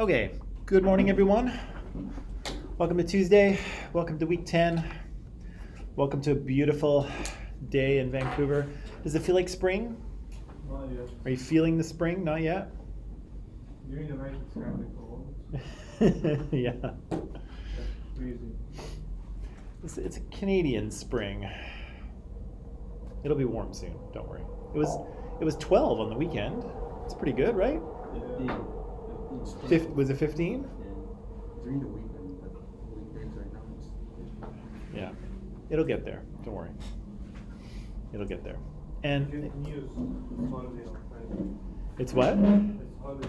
Okay, good morning everyone. Welcome to Tuesday. Welcome to week 10. Welcome to a beautiful day in Vancouver. Does it feel like spring? Not yet. Are you feeling the spring? Not yet? During the night it's kind of cold. Yeah. That's freezing. It's a Canadian spring. It'll be warm soon, don't worry. It was 12 on the weekend. It's pretty good, right? 15. Was it 15? Yeah. During the weekend, but weekdays right now it's 15. Yeah. It'll get there. Don't worry. It'll get there. And Good news. It's holiday on Friday. it's what? It's holiday.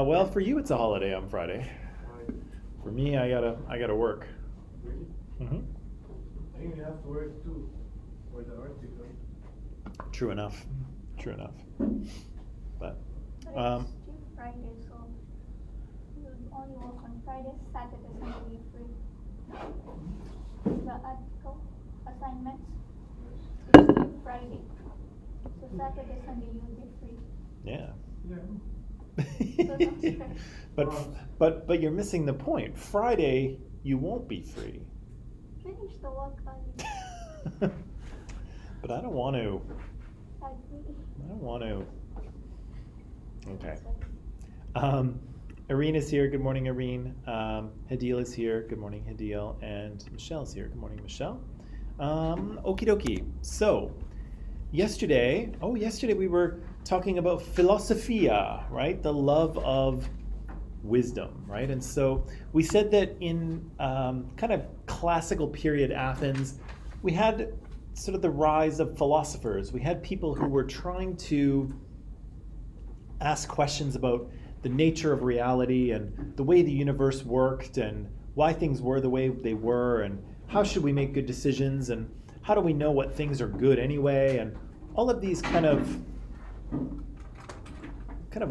Well, for you it's a holiday on Friday. Right. For me, I gotta work. Really? Hmm. I think we have to work too for the article. True enough. True enough. But It's due Friday, so you only work on Friday, Saturday, Sunday you're free. The article assignments is due Friday, so Saturday, Sunday you'll be free. yeah. Yeah. but you're missing the point. Friday you won't be free. Finish the work early. But I don't want to. Agree. Okay. Irene is here. Good morning, Irene. Hadil is here. Good morning, Hadil. And Michelle's here. Good morning, Michelle. Okie dokie. So, yesterday we were talking about philosophia, right? The love of wisdom, right? And so we said that in kind of classical period Athens, we had sort of the rise of philosophers. We had people who were trying to ask questions about the nature of reality and the way the universe worked and why things were the way they were and how should we make good decisions and how do we know what things are good anyway, and all of these kind of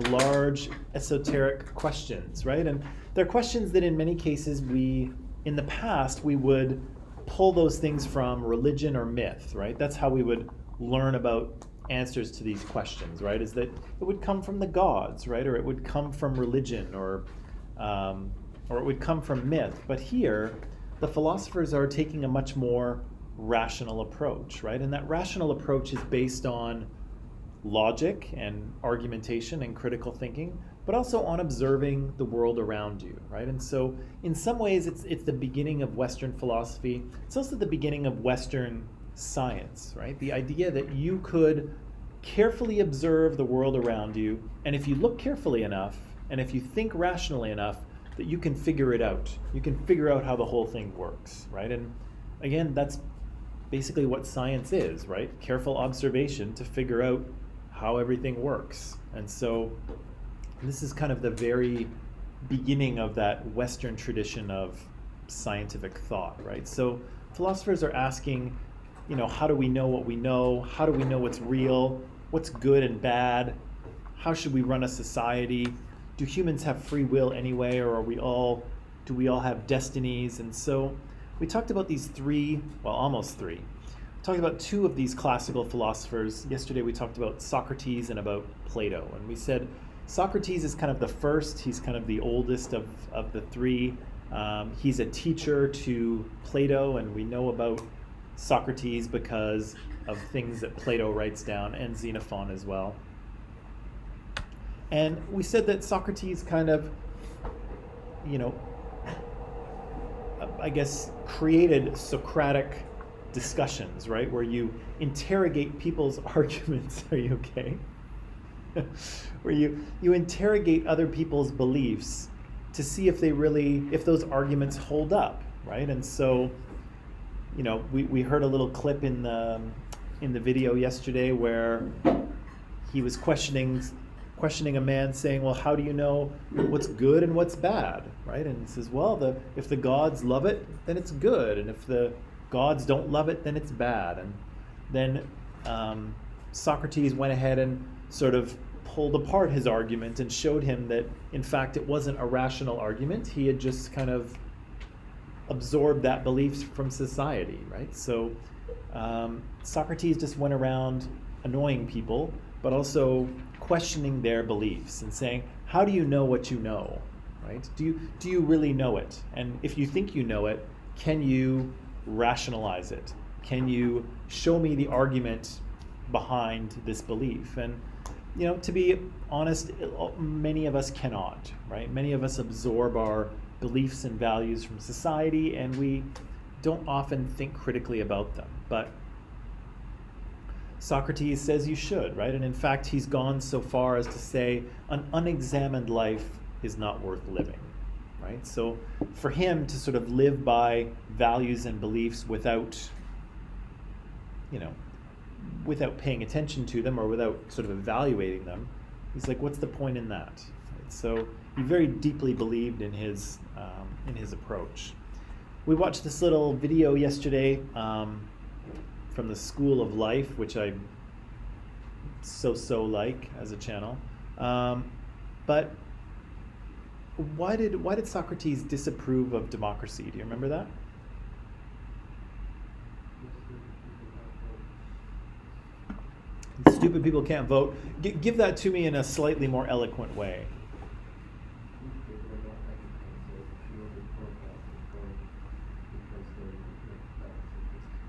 large esoteric questions, right? And they're questions that in many cases in the past we would pull those things from religion or myth, right? That's how we would learn about answers to these questions, right? Is that it would come from the gods, right? Or it would come from religion, or it would come from myth. But here, the philosophers are taking a much more rational approach, right? And that rational approach is based on logic and argumentation and critical thinking, but also on observing the world around you, right? And so in some ways it's the beginning of Western philosophy. It's also the beginning of Western science, right? The idea that you could carefully observe the world around you, and if you look carefully enough, and if you think rationally enough, that you can figure it out. You can figure out how the whole thing works, right? And again, that's basically what science is, right? Careful observation to figure out how everything works. And so this is kind of the very beginning of that Western tradition of scientific thought, right? So philosophers are asking, how do we know what we know? How do we know what's real? What's good and bad? How should we run a society? Do humans have free will anyway, or do we all have destinies? And so we talked about these almost three. We talked about two of these classical philosophers. Yesterday we talked about Socrates and about Plato. And we said Socrates is kind of the first. He's kind of the oldest of the three. He's a teacher to Plato, and we know about Socrates because of things that Plato writes down, and Xenophon as well. And we said that Socrates kind of, I guess, created Socratic discussions, right? Where you interrogate people's arguments. Are you okay? Where you interrogate other people's beliefs to see if those arguments hold up, right? And so, we heard a little clip in the video yesterday where he was questioning a man, saying, well, how do you know what's good and what's bad, right? And he says, well, if the gods love it, then it's good, and if the gods don't love it, then it's bad. And then Socrates went ahead and sort of pulled apart his argument and showed him that, in fact, it wasn't a rational argument. He had just kind of absorbed that belief from society, right? So Socrates just went around annoying people, but also questioning their beliefs and saying, how do you know what you know? right? Do you really know it? And if you think you know it, can you rationalize it? Can you show me the argument behind this belief? And to be honest, many of us cannot, right? Many of us absorb our beliefs and values from society, and we don't often think critically about them. But Socrates says you should, right? And in fact, he's gone so far as to say an unexamined life is not worth living, right? So for him to sort of live by values and beliefs without paying attention to them or without sort of evaluating them, he's like, what's the point in that? Right? So he very deeply believed in his approach. We watched this little video yesterday from the School of Life, which I so like as a channel. But why did Socrates disapprove of democracy? Do you remember that? Stupid people can't vote. Give that to me in a slightly more eloquent way.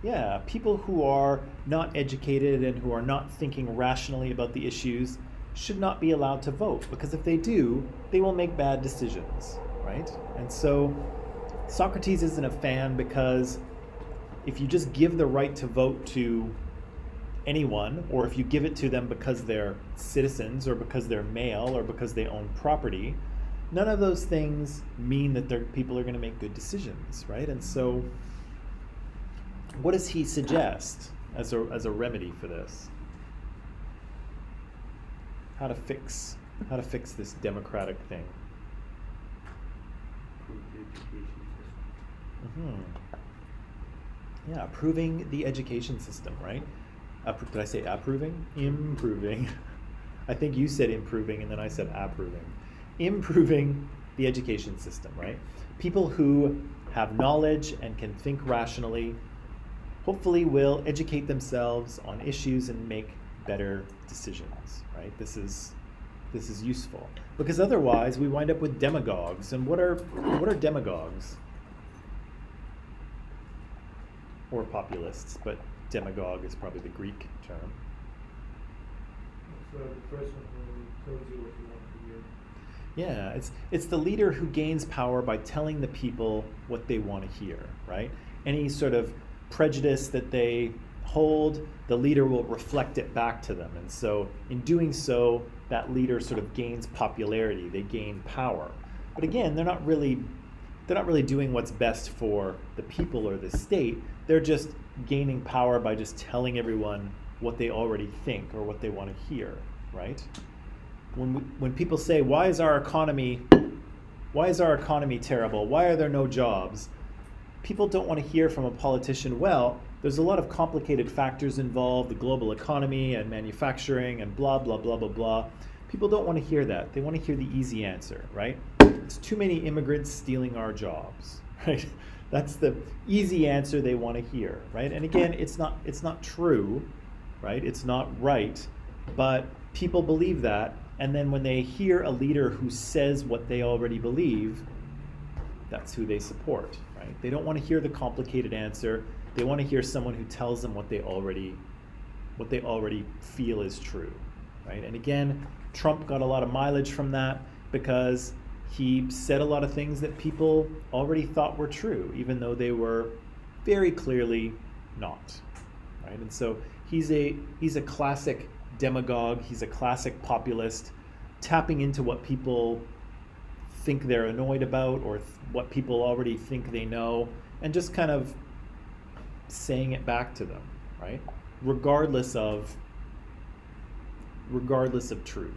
Yeah, people who are not educated and who are not thinking rationally about the issues should not be allowed to vote, because if they do, they will make bad decisions, right? And so Socrates isn't a fan, because if you just give the right to vote to anyone, or if you give it to them because they're citizens or because they're male or because they own property, none of those things mean that people are going to make good decisions, right? And so what does he suggest as a remedy for this? How to fix this democratic thing? Yeah, improving the education system, right? Did I say approving? Improving. I think you said improving and then I said approving. Improving the education system, right? People who have knowledge and can think rationally hopefully will educate themselves on issues and make better decisions, right? This is useful, because otherwise we wind up with demagogues. And what are demagogues? Or populists, but demagogue is probably the Greek term. So the person who tells you what you want to hear. Yeah, it's the leader who gains power by telling the people what they want to hear, right? Any sort of prejudice that they hold, the leader will reflect it back to them. And so in doing so, that leader sort of gains popularity, they gain power. But again, they're not really doing what's best for the people or the state. They're just gaining power by just telling everyone what they already think or what they want to hear, right? When people say, why is our economy terrible? Why are there no jobs? People don't want to hear from a politician, well, there's a lot of complicated factors involved, the global economy and manufacturing and blah, blah, blah, blah, blah. People don't want to hear that. They want to hear the easy answer, right? It's too many immigrants stealing our jobs, right? That's the easy answer they want to hear, right? And again, it's not true, right? It's not right, but people believe that, and then when they hear a leader who says what they already believe, that's who they support, right? They don't want to hear the complicated answer. They want to hear someone who tells them what they already feel is true, right? And again, Trump got a lot of mileage from that because he said a lot of things that people already thought were true, even though they were very clearly not, right? And so he's a classic demagogue. He's a classic populist, tapping into what people think they're annoyed about or what people already think they know, and just kind of saying it back to them, right? Regardless of truth.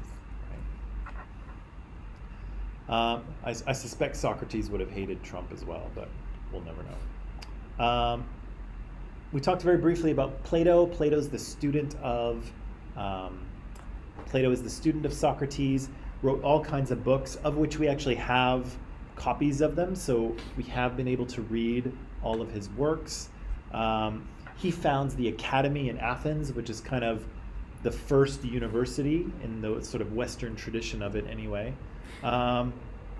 Right? I suspect Socrates would have hated Trump as well, but we'll never know. We talked very briefly about Plato. Plato is the student of Socrates. Wrote all kinds of books, of which we actually have copies of them, so we have been able to read all of his works. He founds the Academy in Athens, which is kind of the first university in the sort of Western tradition of it anyway.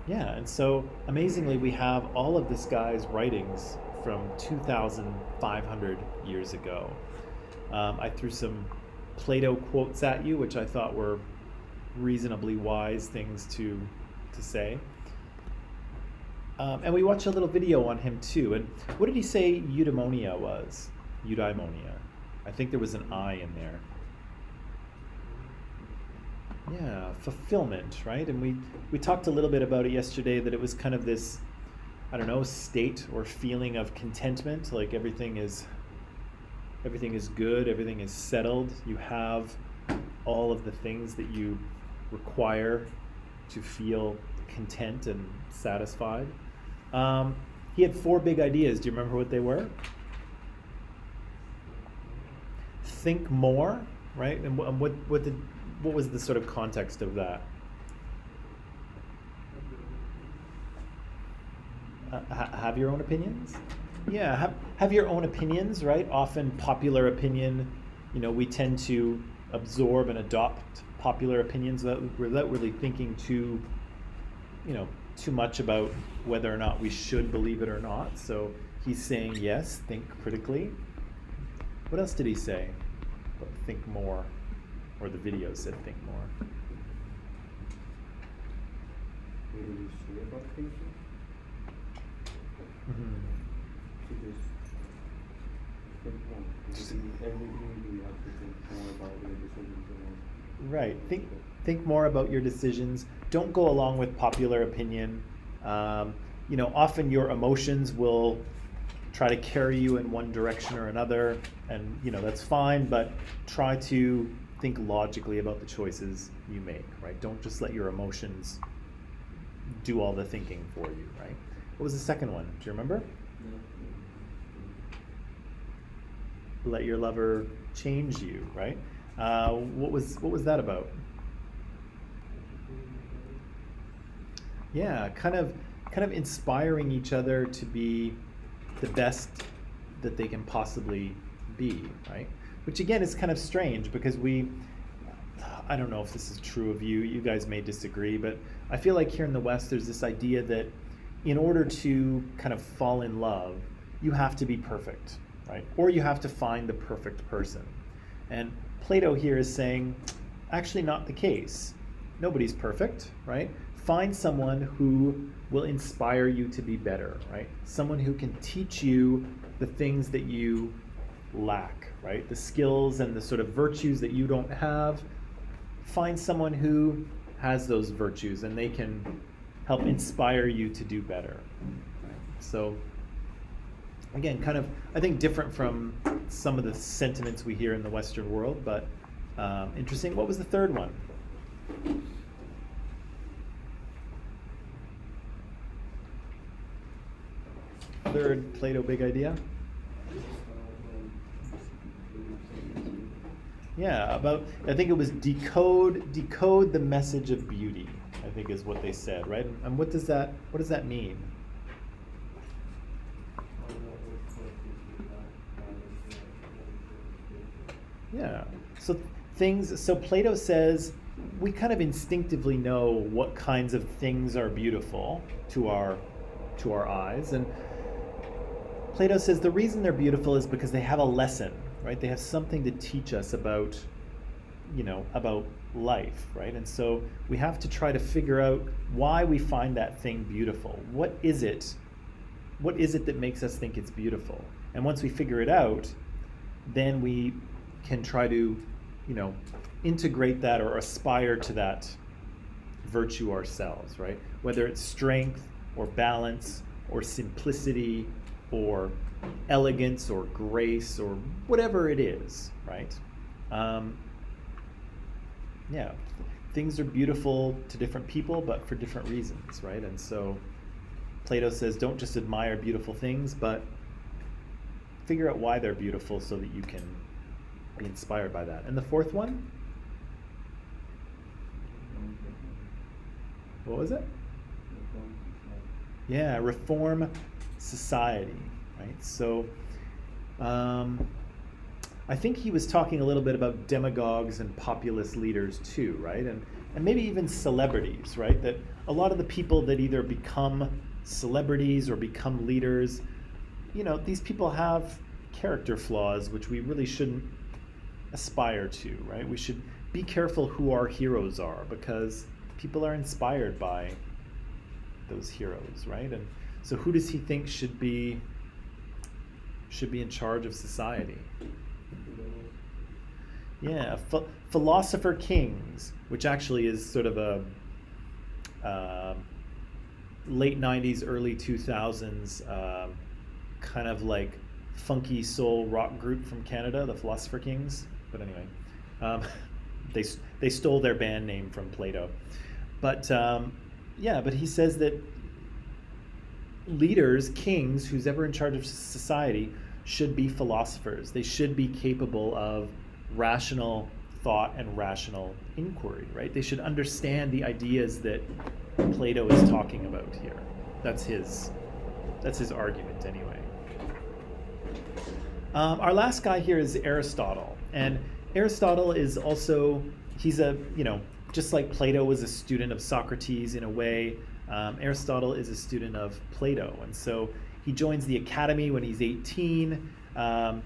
Yeah, and so amazingly, we have all of this guy's writings from 2,500 years ago. I threw some Plato quotes at you, which I thought were reasonably wise things to say. And we watched a little video on him too. And what did he say eudaimonia was? Eudaimonia. I think there was an I in there. Yeah, fulfillment, right? And we talked a little bit about it yesterday, that it was kind of this, I don't know, state or feeling of contentment, like everything is good, everything is settled. You have all of the things that you require to feel content and satisfied. He had 4 big ideas. Do you remember what they were? Think more, right? And what was the sort of context of that? Have your own opinions? Yeah, have your own opinions, right? Often popular opinion, we tend to absorb and adopt popular opinions without really thinking too much about whether or not we should believe it or not. So he's saying, yes, think critically. What else did he say? Think more. Or the video said think more. What do you say about thinking? Mm-hmm. To just think more. Because everything you have to think more about your decisions. Right. Think more about your decisions. Don't go along with popular opinion. Often your emotions will try to carry you in one direction or another, and that's fine, but try to think logically about the choices you make, right? Don't just let your emotions do all the thinking for you, right? What was the second one? Do you remember? Let your lover change you, right? What was that about? Yeah, kind of inspiring each other to be the best that they can possibly be, right? Which again is kind of strange, because I don't know if this is true of you, you guys may disagree, but I feel like here in the West there's this idea that in order to kind of fall in love, you have to be perfect, right? Or you have to find the perfect person. And Plato here is saying, actually not the case. Nobody's perfect, right? Find someone who will inspire you to be better, right? Someone who can teach you the things that you lack, right? The skills and the sort of virtues that you don't have. Find someone who has those virtues and they can help inspire you to do better. Right? So again, kind of, I think different from some of the sentiments we hear in the Western world, but interesting. What was the third one? Third Plato big idea? Yeah, I think it was decode the message of beauty, I think is what they said, right? And what does that mean? Yeah. So Plato says we kind of instinctively know what kinds of things are beautiful to our eyes, and Plato says the reason they're beautiful is because they have a lesson, right? They have something to teach us about life, right? And so we have to try to figure out why we find that thing beautiful. What is it that makes us think it's beautiful? And once we figure it out, then we can try to, integrate that or aspire to that virtue ourselves, right? Whether it's strength or balance or simplicity or elegance or grace or whatever it is, right? Things are beautiful to different people, but for different reasons, right? And so Plato says, don't just admire beautiful things, but figure out why they're beautiful so that you can be inspired by that. And the fourth one? What was it? Yeah, reform society, right? So I think he was talking a little bit about demagogues and populist leaders too, right? and maybe even celebrities, right? That a lot of the people that either become celebrities or become leaders, these people have character flaws which we really shouldn't aspire to, right? We should be careful who our heroes are, because people are inspired by those heroes, right? And so who does he think should be in charge of society? Yeah, philosopher kings, which actually is sort of a late 90s, early 2000s kind of like funky soul rock group from Canada, the Philosopher Kings. But anyway, they stole their band name from Plato. But but he says that leaders, kings, who's ever in charge of society, should be philosophers. They should be capable of rational thought and rational inquiry, right? They should understand the ideas that Plato is talking about here. That's his argument anyway. Our last guy here is Aristotle. And Aristotle is also, he's just like Plato was a student of Socrates in a way, Aristotle is a student of Plato. And so he joins the academy when he's 18. A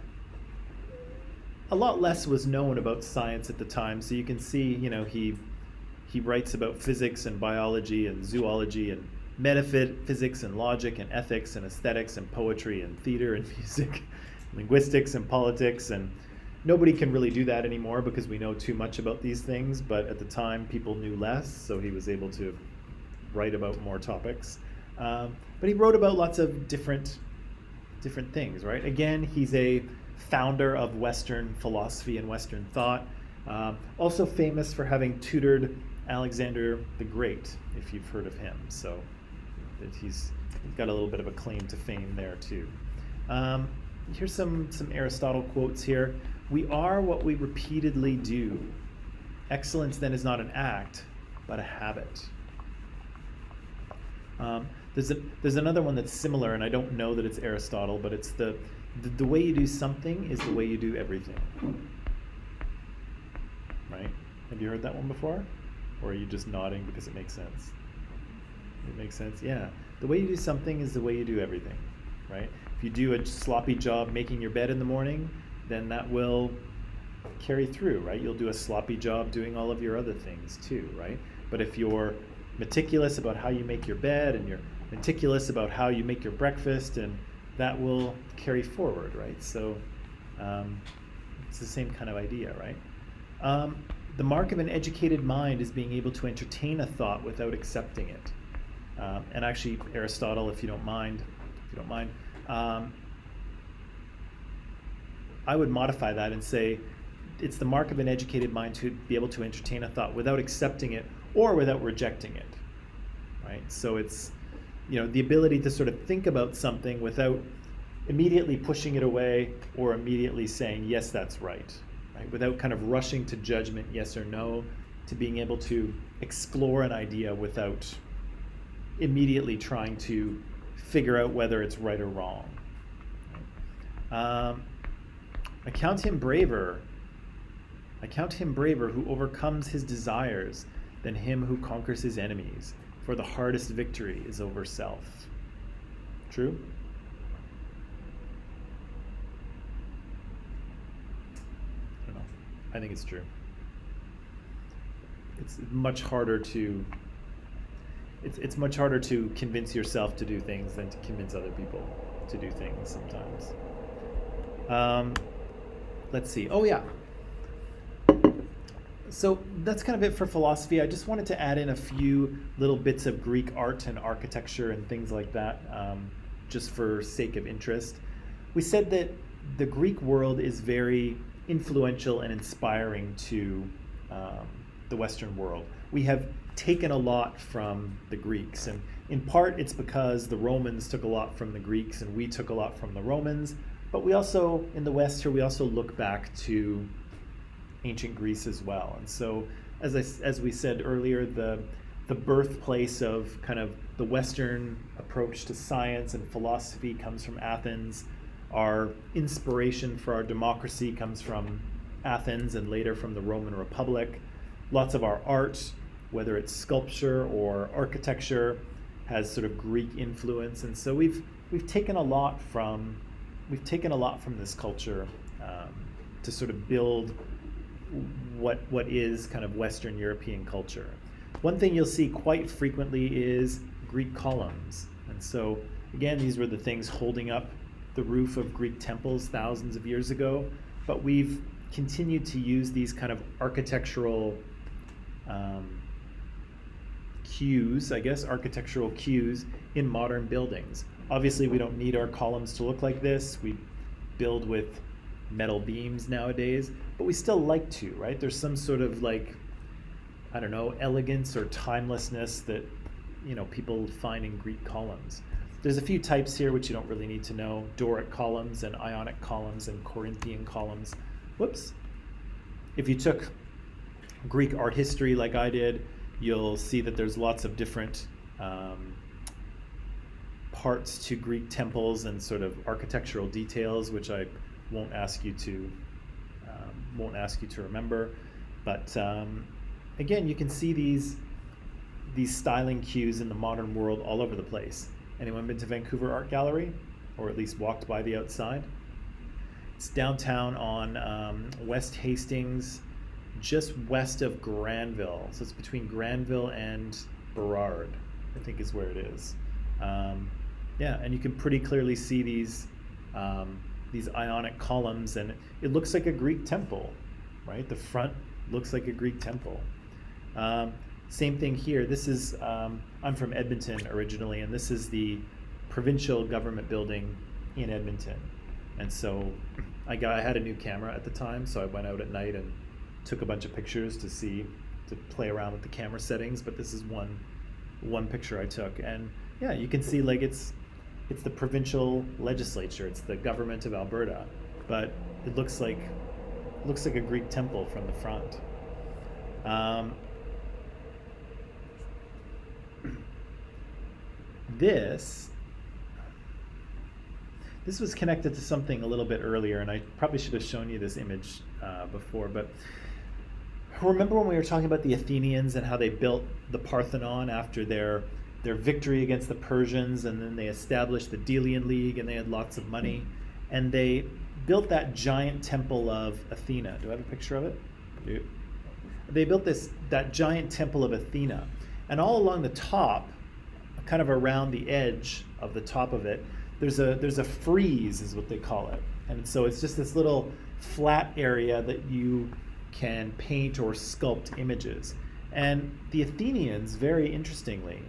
lot less was known about science at the time. So you can see, he writes about physics and biology and zoology and metaphysics and logic and ethics and aesthetics and poetry and theater and music, linguistics and politics. And nobody can really do that anymore because we know too much about these things. But at the time, people knew less, so he was able to write about more topics. But he wrote about lots of different things, right? Again, he's a founder of Western philosophy and Western thought. Also famous for having tutored Alexander the Great, if you've heard of him. So he's got a little bit of a claim to fame there too. Here's some Aristotle quotes here. We are what we repeatedly do. Excellence then is not an act, but a habit. There's another one that's similar, and I don't know that it's Aristotle, but it's the way you do something is the way you do everything. Right? Have you heard that one before? Or are you just nodding because it makes sense? It makes sense? Yeah. The way you do something is the way you do everything. Right? If you do a sloppy job making your bed in the morning, then that will carry through, right? You'll do a sloppy job doing all of your other things too, right? But if you're meticulous about how you make your bed and you're meticulous about how you make your breakfast, and that will carry forward, right? So it's the same kind of idea, right? The mark of an educated mind is being able to entertain a thought without accepting it. And actually, Aristotle, if you don't mind, I would modify that and say it's the mark of an educated mind to be able to entertain a thought without accepting it or without rejecting it, right? So it's, the ability to sort of think about something without immediately pushing it away or immediately saying, yes, that's right? Without kind of rushing to judgment, yes or no, to being able to explore an idea without immediately trying to figure out whether it's right or wrong. I count him braver who overcomes his desires than him who conquers his enemies, for the hardest victory is over self. True? I don't know. I think it's true. It's much harder to convince yourself to do things than to convince other people to do things sometimes. Let's see. Oh yeah. So that's kind of it for philosophy. I just wanted to add in a few little bits of Greek art and architecture and things like that, just for sake of interest. We said that the Greek world is very influential and inspiring to the Western world. We have taken a lot from the Greeks, and in part it's because the Romans took a lot from the Greeks and we took a lot from the Romans, but we also, in the West here, we also look back to ancient Greece as well. And so, as we said earlier, the birthplace of kind of the Western approach to science and philosophy comes from Athens. Our inspiration for our democracy comes from Athens and later from the Roman Republic. Lots of our art whether it's sculpture or architecture, has sort of Greek influence, and so we've taken a lot from this culture to sort of build what is kind of Western European culture. One thing you'll see quite frequently is Greek columns, and so again, these were the things holding up the roof of Greek temples thousands of years ago, but we've continued to use these kind of architectural cues, I guess, architectural cues in modern buildings. Obviously, we don't need our columns to look like this. We build with metal beams nowadays, but we still like to, right? There's some sort of like, I don't know, elegance or timelessness that, you know, people find in Greek columns. There's a few types here which you don't really need to know: Doric columns and Ionic columns and Corinthian columns. Whoops. If you took Greek art history like I did, you'll see that there's lots of different parts to Greek temples and sort of architectural details, which I won't ask you to remember. But again, you can see these styling cues in the modern world all over the place. Anyone been to Vancouver Art Gallery, or at least walked by the outside? It's downtown on West Hastings, just west of Granville. So it's between Granville and Burrard, I think is where it is. Yeah, and you can pretty clearly see these Ionic columns, and it looks like a Greek temple, right? The front looks like a Greek temple. Same thing here. This is, I'm from Edmonton originally, and this is the provincial government building in Edmonton. And so I had a new camera at the time, so I went out at night and took a bunch of pictures to play around with the camera settings, but this is one picture I took. And yeah, you can see like it's the provincial legislature, it's the government of Alberta, but it looks like a Greek temple from the front. This was connected to something a little bit earlier, and I probably should have shown you this image before, but remember when we were talking about the Athenians and how they built the Parthenon after their victory against the Persians, and then they established the Delian League, and they had lots of money, and they built that giant temple of Athena. Do I have a picture of it? They built that giant temple of Athena, and all along the top, kind of around the edge of the top of it, there's a frieze, is what they call it. And so it's just this little flat area that you can paint or sculpt images. And the Athenians, very interestingly,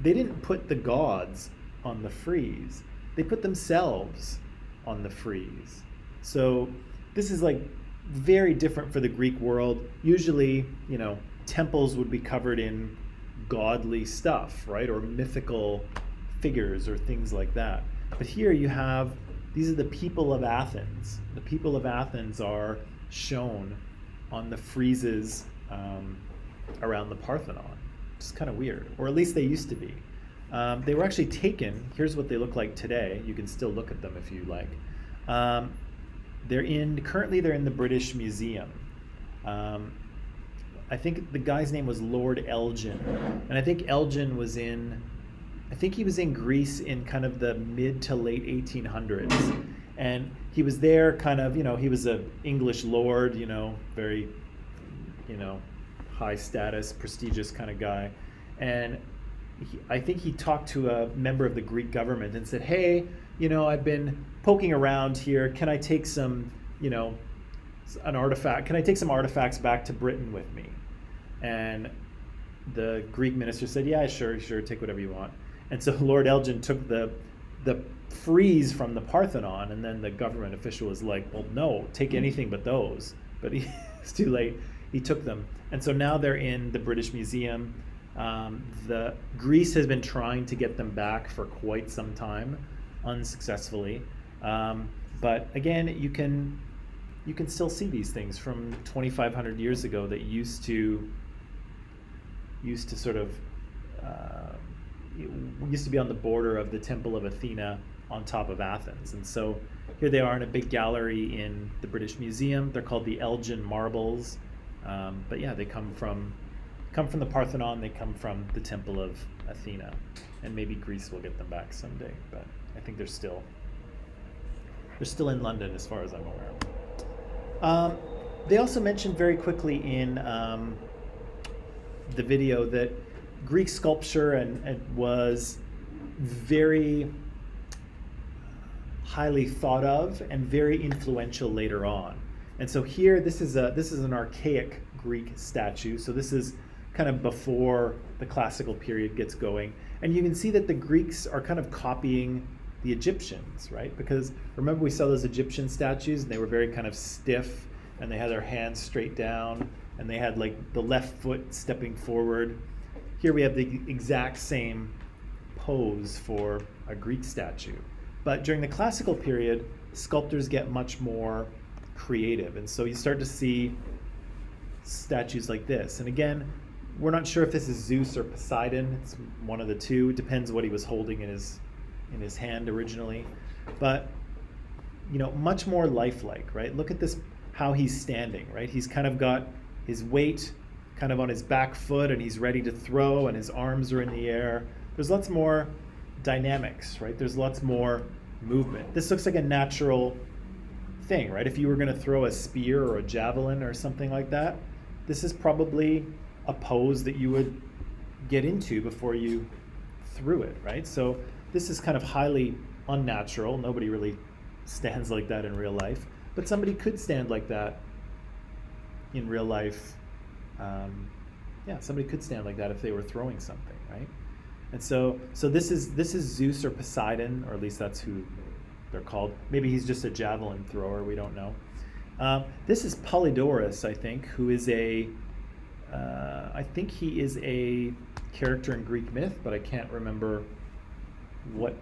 they didn't put the gods on the frieze. They put themselves on the frieze. So this is like very different for the Greek world. Usually, you know, temples would be covered in godly stuff, right? Or mythical figures or things like that. But here you have, these are the people of Athens. The people of Athens are shown on the friezes around the Parthenon. It's kind of weird, or at least they used to be. They were actually taken. Here's what they look like today. You can still look at them if you like. Currently they're in the British Museum. I think the guy's name was Lord Elgin, and I think Elgin was in Greece in kind of the mid to late 1800s, and he was there kind of, you know, he was an English lord, you know, very, you know, high status, prestigious kind of guy, and I think he talked to a member of the Greek government and said, hey, you know, I've been poking around here, can I take some, you know, can I take some artifacts back to Britain with me? And the Greek minister said, yeah, sure, take whatever you want. And so Lord Elgin took the frieze from the Parthenon, and then the government official was like, well, no, take anything but those. But it's too late. He took them. And so now they're in the British Museum. Greece has been trying to get them back for quite some time, unsuccessfully. But again, you can still see these things from 2,500 years ago that used to sort of used to be on the border of the Temple of Athena on top of Athens. And so here they are in a big gallery in the British Museum. They're called the Elgin Marbles. But yeah, they come from come from the Parthenon, they come from the Temple of Athena, and maybe Greece will get them back someday, but I think they're still in London as far as I'm aware. They also mentioned very quickly in the video that Greek sculpture and was very highly thought of and very influential later on. And so here, this is an archaic Greek statue. So this is kind of before the classical period gets going. And you can see that the Greeks are kind of copying the Egyptians, right? Because remember we saw those Egyptian statues and they were very kind of stiff and they had their hands straight down and they had like the left foot stepping forward. Here we have the exact same pose for a Greek statue. But during the classical period, sculptors get much more creative. And so you start to see statues like this. And again, we're not sure if this is Zeus or Poseidon. It's one of the two. It depends what he was holding in his hand originally. But, you know, much more lifelike, right? Look at this, how he's standing, right? He's kind of got his weight kind of on his back foot and he's ready to throw and his arms are in the air. There's lots more dynamics, right? There's lots more movement. This looks like a natural thing, right? If you were going to throw a spear or a javelin or something like that, this is probably a pose that you would get into before you threw it, right? So this is kind of highly unnatural. Nobody really stands like that in real life, but somebody could stand like that in real life. Somebody could stand like that if they were throwing something, right? And so this is Zeus or Poseidon, or at least that's who they're called. Maybe he's just a javelin thrower. We don't know. This is Polydorus, I think, who is I think he is a character in Greek myth, but I can't remember what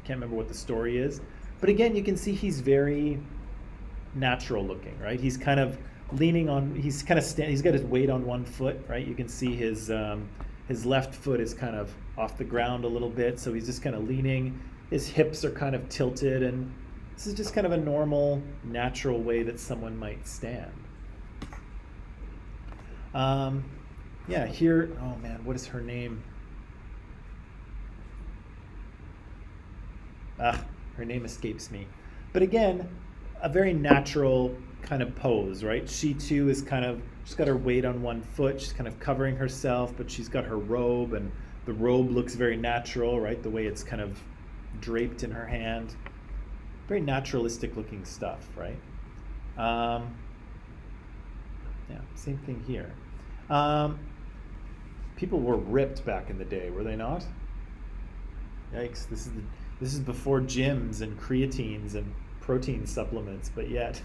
the story is. But again, you can see he's very natural looking, right? He's kind of leaning on. He's got his weight on one foot, right? You can see his left foot is kind of off the ground a little bit, so he's just kind of leaning. His hips are kind of tilted, and this is just kind of a normal, natural way that someone might stand. Here, oh man, what is her name? Her name escapes me. But again, a very natural kind of pose, right? She too is she's got her weight on one foot, she's kind of covering herself, but she's got her robe, and the robe looks very natural, right? The way it's kind of draped in her hand. Very naturalistic looking stuff, right? Same thing here. People were ripped back in the day, were they not? Yikes, this is before gyms and creatines and protein supplements, but yet.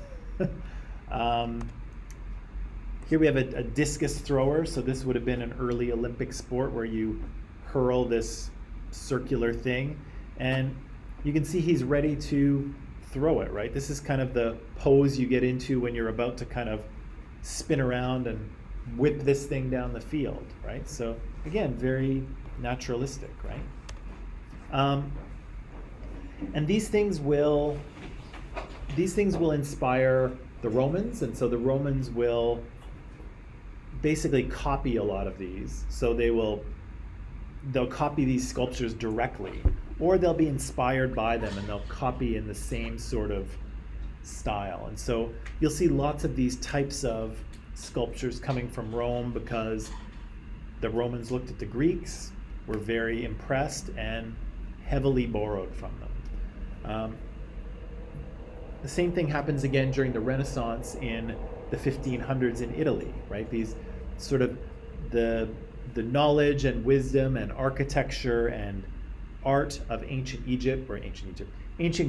Here we have a discus thrower, so this would have been an early Olympic sport where you hurl this circular thing, and you can see he's ready to throw it, right? This is kind of the pose you get into when you're about to kind of spin around and whip this thing down the field, right? So again, very naturalistic, right? And these things will inspire the Romans, and so the Romans will basically copy a lot of these. So they'll copy these sculptures directly, or they'll be inspired by them and they'll copy in the same sort of style. And so you'll see lots of these types of sculptures coming from Rome because the Romans looked at the Greeks, were very impressed, and heavily borrowed from them. The same thing happens again during the Renaissance in the 1500s in Italy, right? These sort of the knowledge and wisdom and architecture and art of ancient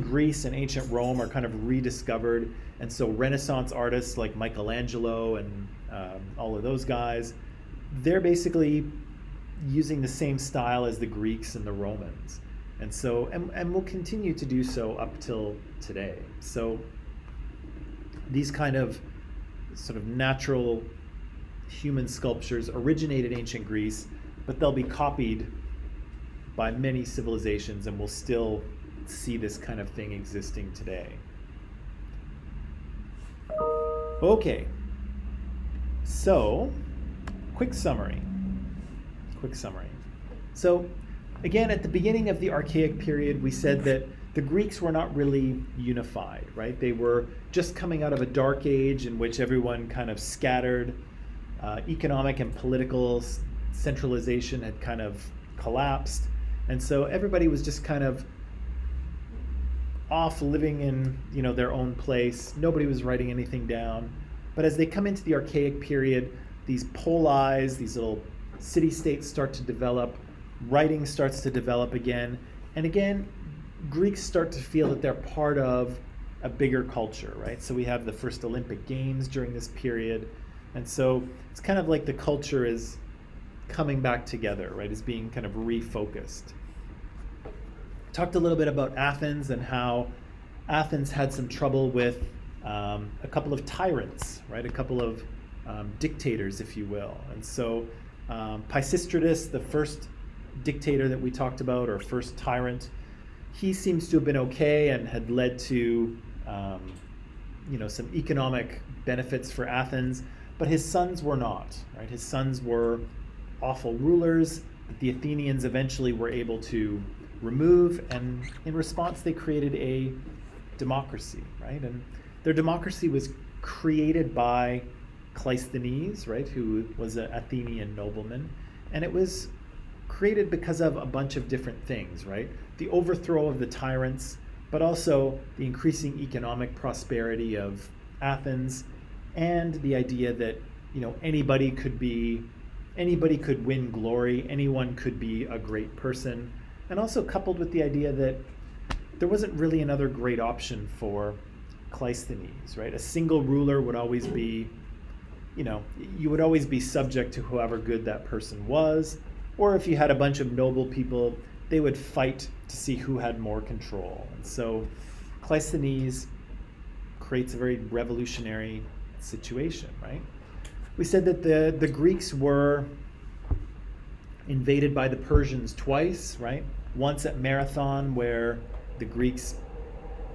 Greece and ancient Rome are kind of rediscovered. And so Renaissance artists like Michelangelo and all of those guys, they're basically using the same style as the Greeks and the Romans. And so, and will continue to do so up till today. So these kind of sort of natural human sculptures originate in ancient Greece, but they'll be copied by many civilizations, and we'll still see this kind of thing existing today. Okay, so quick summary. So again, at the beginning of the Archaic period, we said that the Greeks were not really unified, right? They were just coming out of a dark age in which everyone kind of scattered. Economic and political centralization had kind of collapsed. And so everybody was just kind of off living in, their own place. Nobody was writing anything down. But as they come into the Archaic period, these polis, these little city-states start to develop. Writing starts to develop again. And again, Greeks start to feel that they're part of a bigger culture, right? So we have the first Olympic Games during this period. And so it's kind of like the culture is coming back together, right? Is being kind of refocused. Talked a little bit about Athens and how Athens had some trouble with a couple of tyrants, right? A couple of dictators, if you will. And so Pisistratus, the first dictator that we talked about, or first tyrant, he seems to have been okay and had led to some economic benefits for Athens, but his sons were not, right? His sons were awful rulers that the Athenians eventually were able to remove, and in response they created a democracy, right? And their democracy was created by Cleisthenes, right, who was an Athenian nobleman, and it was created because of a bunch of different things, right? The overthrow of the tyrants, but also the increasing economic prosperity of Athens, and the idea that anybody could win glory, anyone could be a great person, and also coupled with the idea that there wasn't really another great option for Cleisthenes, right? A single ruler would always be, you would always be subject to whoever good that person was, or if you had a bunch of noble people, they would fight to see who had more control. And so Cleisthenes creates a very revolutionary situation, right? We said that the Greeks were invaded by the Persians twice, right? Once at Marathon, where the Greeks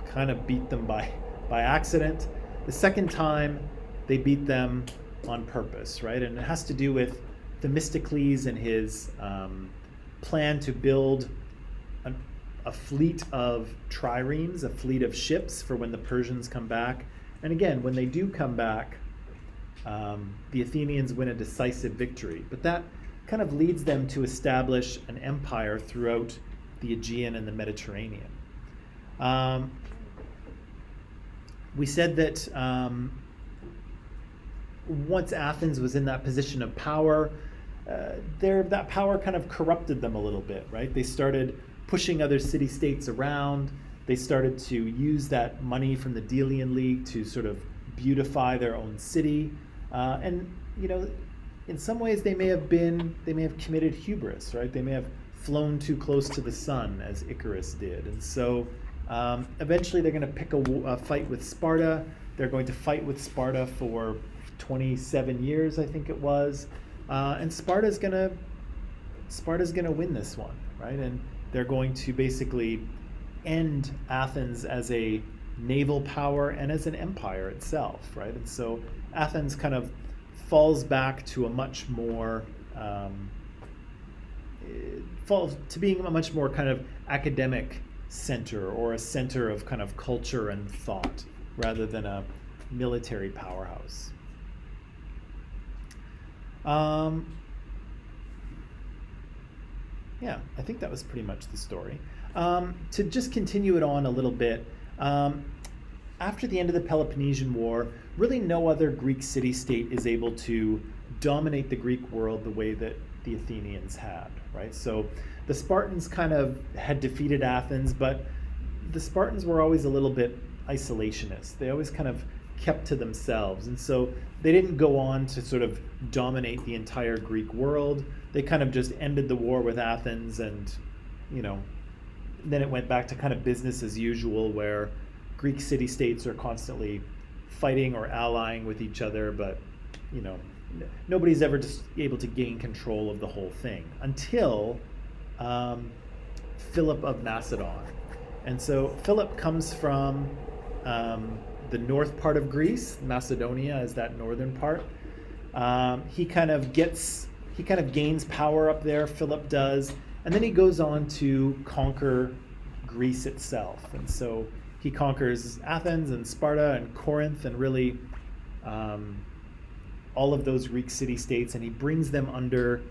kind of beat them by accident. The second time, they beat them on purpose, right? And it has to do with Themistocles and his plan to build a fleet of triremes, a fleet of ships for when the Persians come back. And again, when they do come back, the Athenians win a decisive victory. But that kind of leads them to establish an empire throughout the Aegean and the Mediterranean. We said that once Athens was in that position of power, that power kind of corrupted them a little bit, right? They started pushing other city-states around. They started to use that money from the Delian League to sort of beautify their own city. And in some ways they may have committed hubris, right? They may have flown too close to the sun, as Icarus did. And so eventually they're going to pick a fight with Sparta. They're going to fight with Sparta for 27 years, I think it was. And Sparta's going to win this one, right? And they're going to basically end Athens as a naval power and as an empire itself, right? And so Athens kind of falls back to a much more being a much more kind of academic center, or a center of kind of culture and thought, rather than a military powerhouse. Yeah, I think that was pretty much the story. To just continue it on a little bit, after the end of the Peloponnesian War, really no other Greek city-state is able to dominate the Greek world the way that the Athenians had, right? So the Spartans kind of had defeated Athens, but the Spartans were always a little bit isolationist. They always kind of kept to themselves. And so they didn't go on to sort of dominate the entire Greek world. They kind of just ended the war with Athens, and, then it went back to kind of business as usual, where Greek city-states are constantly fighting or allying with each other, but, nobody's ever just able to gain control of the whole thing until Philip of Macedon. And so Philip comes from the north part of Greece. Macedonia is that northern part. He kind of gains power up there, Philip does, and then he goes on to conquer Greece itself. And so he conquers Athens and Sparta and Corinth and really all of those Greek city-states, and he brings them under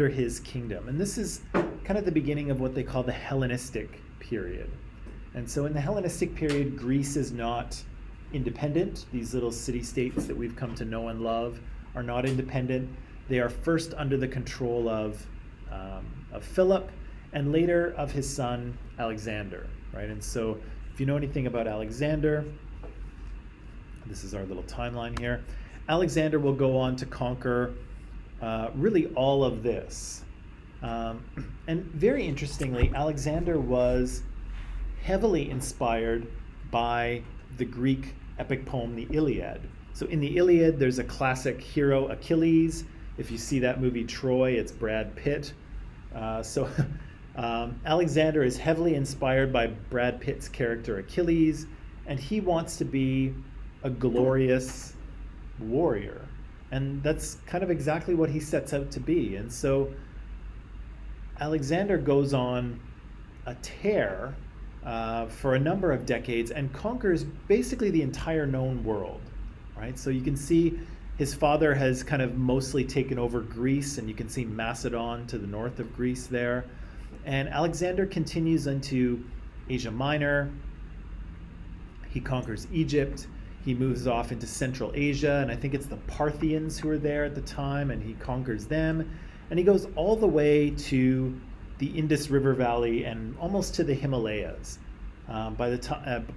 his kingdom. And this is kind of the beginning of what they call the Hellenistic period. And so in the Hellenistic period, Greece is not independent. These little city-states that we've come to know and love are not independent. They are first under the control of Philip, and later of his son Alexander, right? And so if you know anything about Alexander, this is our little timeline here. Alexander will go on to conquer really all of this. And very interestingly, Alexander was heavily inspired by the Greek epic poem, the Iliad. So in the Iliad, there's a classic hero, Achilles. If you see that movie Troy, it's Brad Pitt. Alexander is heavily inspired by Brad Pitt's character Achilles, and he wants to be a glorious warrior. And that's kind of exactly what he sets out to be. And so Alexander goes on a tear for a number of decades and conquers basically the entire known world, right? So you can see his father has kind of mostly taken over Greece, and you can see Macedon to the north of Greece there. And Alexander continues into Asia Minor. He conquers Egypt. He moves off into Central Asia, and I think it's the Parthians who are there at the time, and he conquers them. And he goes all the way to the Indus River Valley and almost to the Himalayas. By the time,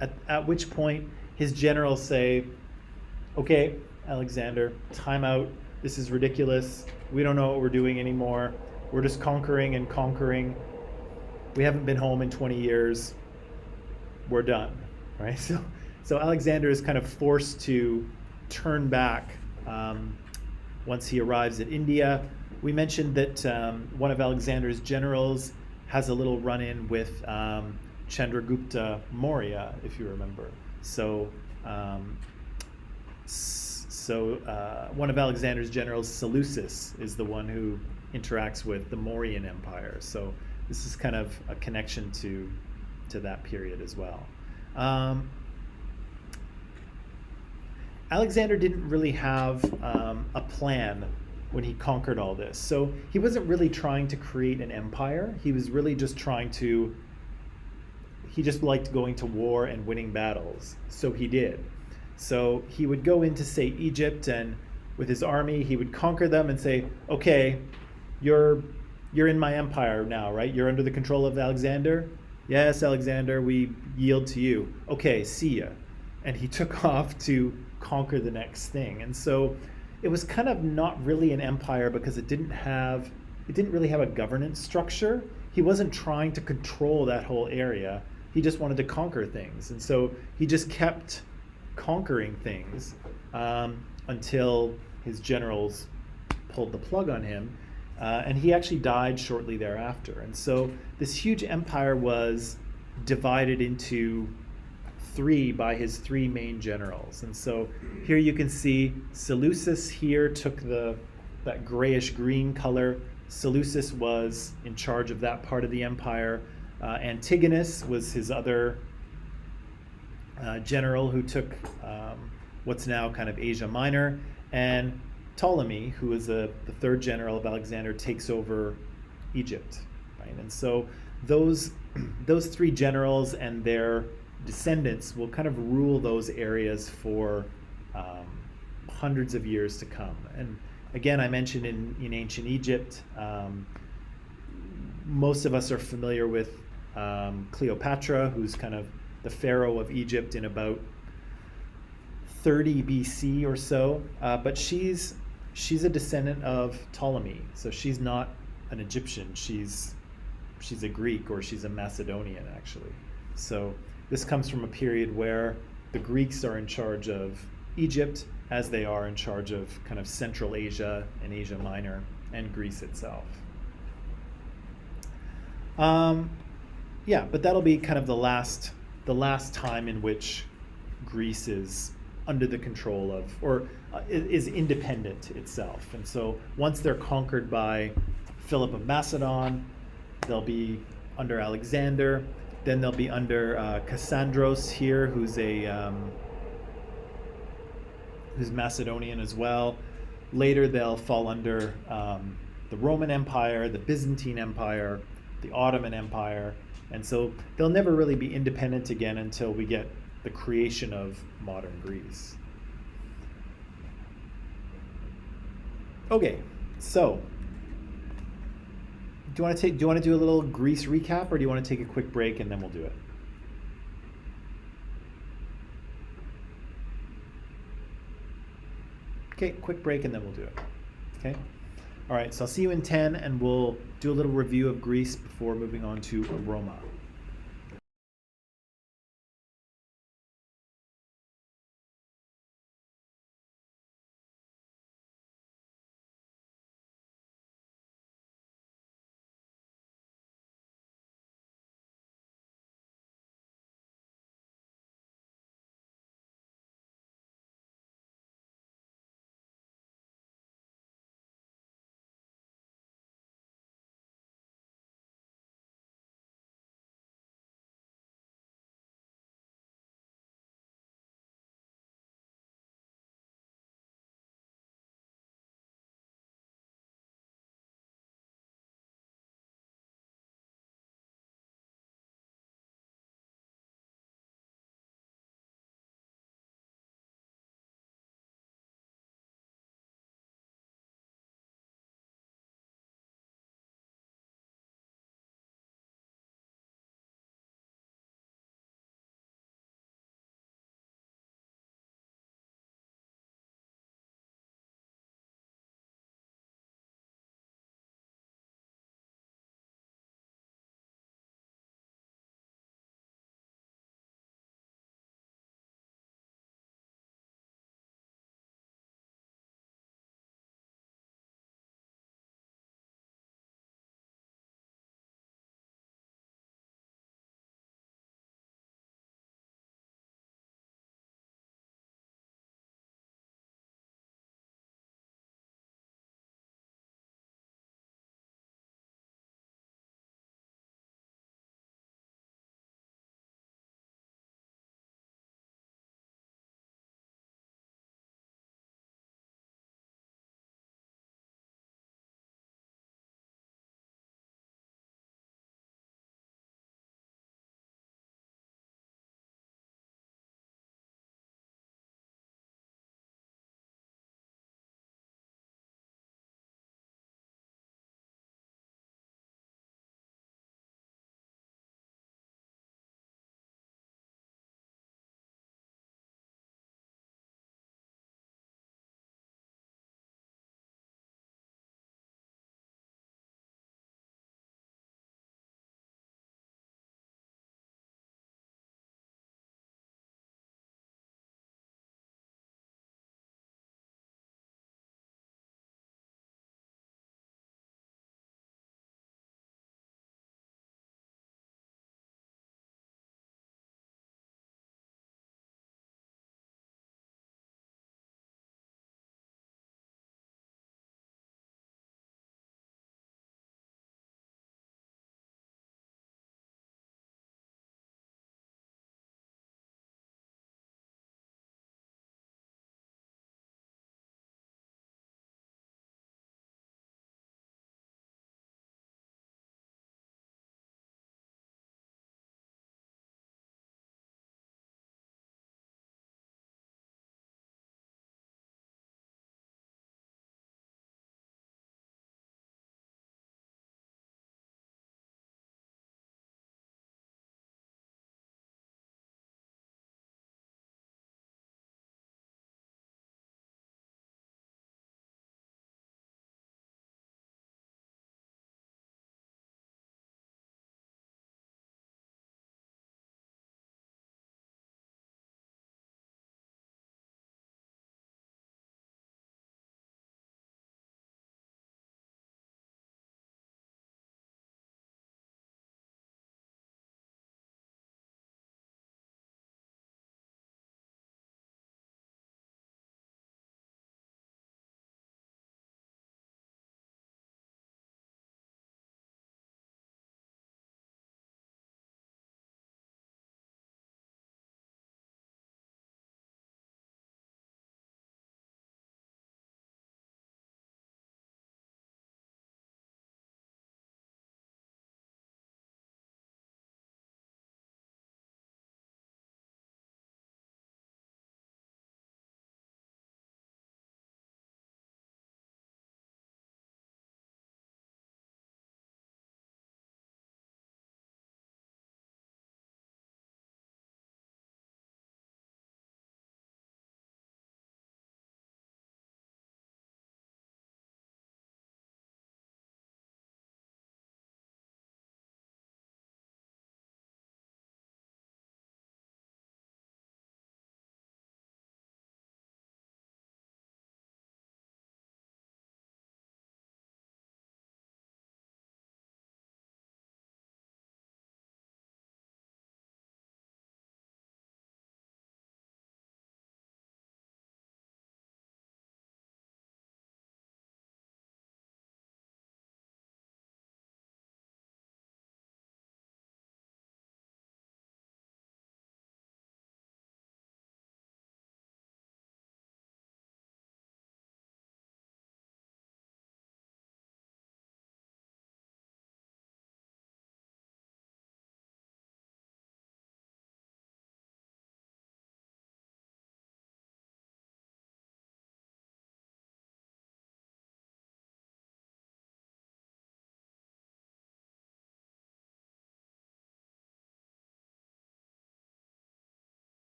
at which point his generals say, "Okay, Alexander, time out. This is ridiculous. We don't know what we're doing anymore. We're just conquering and conquering. We haven't been home in 20 years. We're done," right? So Alexander is kind of forced to turn back once he arrives at India. We mentioned that one of Alexander's generals has a little run-in with Chandragupta Maurya, if you remember. So one of Alexander's generals, Seleucus, is the one who interacts with the Mauryan Empire. So this is kind of a connection to that period as well. Alexander didn't really have a plan when he conquered all this. So he wasn't really trying to create an empire. He was really just he just liked going to war and winning battles. So he did. So he would go into, say, Egypt, and with his army, he would conquer them and say, "Okay, you're in my empire now, right? You're under the control of Alexander? Yes, Alexander, we yield to you. Okay, see ya." And he took off to conquer the next thing. And so it was kind of not really an empire because it didn't really have a governance structure. He wasn't trying to control that whole area. He just wanted to conquer things. And so he just kept conquering things until his generals pulled the plug on him. And he actually died shortly thereafter. And so this huge empire was divided into three by his three main generals. And so here you can see Seleucus here took that grayish green color. Seleucus was in charge of that part of the empire. Antigonus was his other general who took what's now kind of Asia Minor. And Ptolemy, who was the third general of Alexander, takes over Egypt, right? And so those three generals and their descendants will kind of rule those areas for hundreds of years to come. And again, I mentioned in ancient Egypt, most of us are familiar with Cleopatra, who's kind of the pharaoh of Egypt in about 30 BC or so, but she's a descendant of Ptolemy, so she's not an Egyptian. She's a Greek, or she's a Macedonian actually. So this comes from a period where the Greeks are in charge of Egypt, as they are in charge of kind of Central Asia and Asia Minor and Greece itself. But that'll be kind of the last time in which Greece is under the control of, or is independent itself. And so once they're conquered by Philip of Macedon, they'll be under Alexander. Then they'll be under Cassandros here, who's Macedonian as well. Later they'll fall under the Roman Empire, the Byzantine Empire, the Ottoman Empire, and so they'll never really be independent again until we get the creation of modern Greece. Okay, so do you want to do a little Greece recap, or do you want to take a quick break and then we'll do it? Okay, quick break and then we'll do it. Okay? All right, so I'll see you in 10 and we'll do a little review of Greece before moving on to Roma.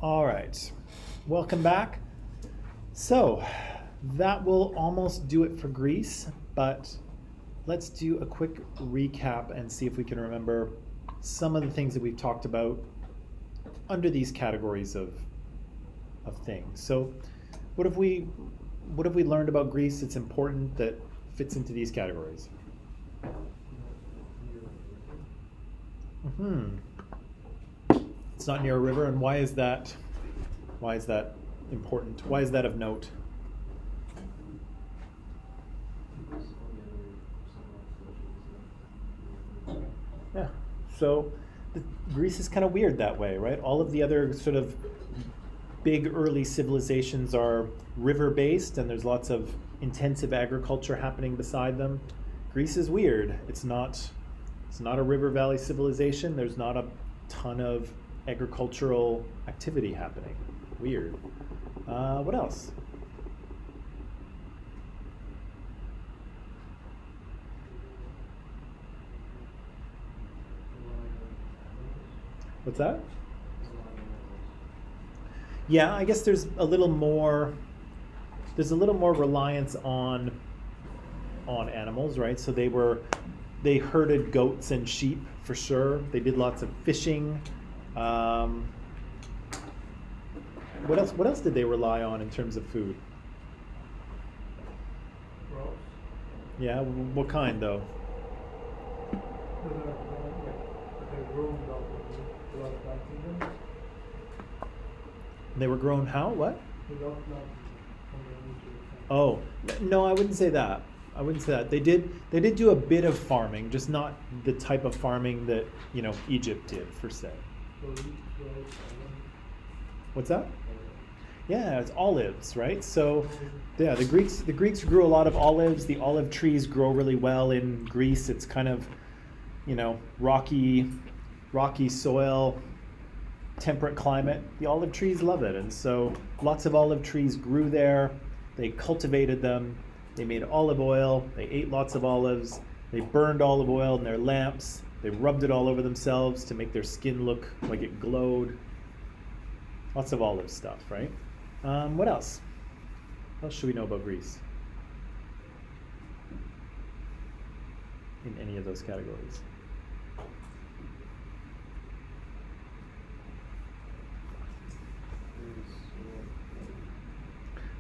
All right, welcome back. So that will almost do it for Greece, but let's do a quick recap and see if we can remember some of the things that we've talked about under these categories of things. So what have we learned about Greece that's important that fits into these categories? It's not near a river, and why is that? Why is that important? Why is that of note? Yeah. So Greece is kind of weird that way, right? All of the other sort of big early civilizations are river-based, and there's lots of intensive agriculture happening beside them. Greece is weird. It's not a river valley civilization. There's not a ton of agricultural activity happening. Weird. What else? What's that? Yeah, I guess there's a little more reliance on animals, right? So they herded goats and sheep for sure. They did lots of fishing. What else did they rely on in terms of food? Crops. Yeah, what kind though? They're grown without planting them. They were grown how? What? Without planting underneath. Oh, no, I wouldn't say that. They did do a bit of farming, just not the type of farming that, Egypt did, per se. What's that? Yeah, it's olives, right? So, yeah, the Greeks grew a lot of olives. The olive trees grow really well in Greece. It's kind of, rocky soil, temperate climate. The olive trees love it, and so lots of olive trees grew there. They cultivated them. They made olive oil. They ate lots of olives. They burned olive oil in their lamps. They rubbed it all over themselves to make their skin look like it glowed. Lots of olive stuff, right? What else? What else should we know about Greece? In any of those categories?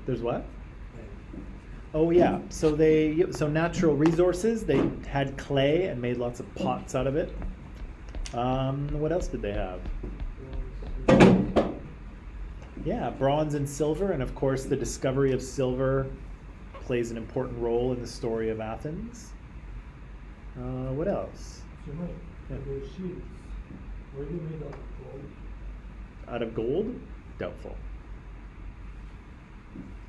There's what? Oh yeah, so natural resources. They had clay and made lots of pots out of it. What else did they have? Yeah, bronze and silver, and of course the discovery of silver plays an important role in the story of Athens. What else? So no, Yeah. the shields, were they made out of gold? Out of gold? Doubtful.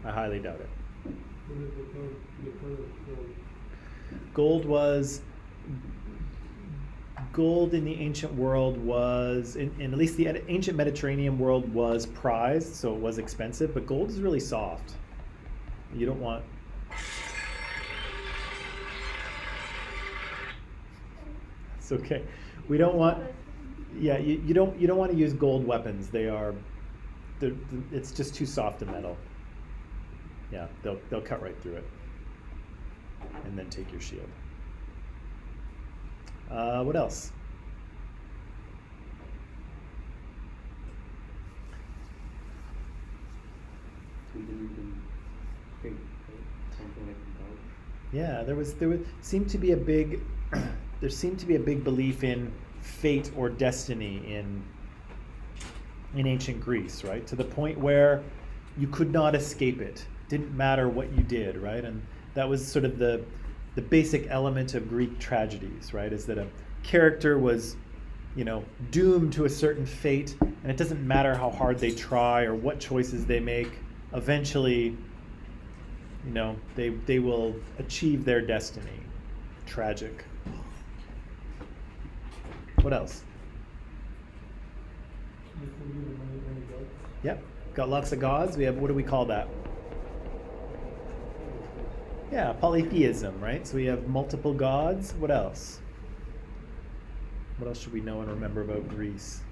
I highly doubt it. Or did the color of gold? Gold in the ancient world was, in at least the ancient Mediterranean world, was prized, so it was expensive, but gold is really soft. You don't want... It's okay. We don't want... Yeah, you don't want to use gold weapons. It's just too soft a metal. Yeah, they'll cut right through it. And then take your shield. What else? We believe in fate, right? Something like that. Yeah, there seemed to be a big belief in fate or destiny in ancient Greece, right? To the point where you could not escape it. Didn't matter what you did, right? And that was sort of the basic element of Greek tragedies, right? Is that a character was, doomed to a certain fate, and it doesn't matter how hard they try or what choices they make. Eventually, they will achieve their destiny. Tragic. What else? They believe in many gods. Yep, got lots of gods. What do we call that? Yeah, polytheism, right? So we have multiple gods. What else? What else should we know and remember about Greece?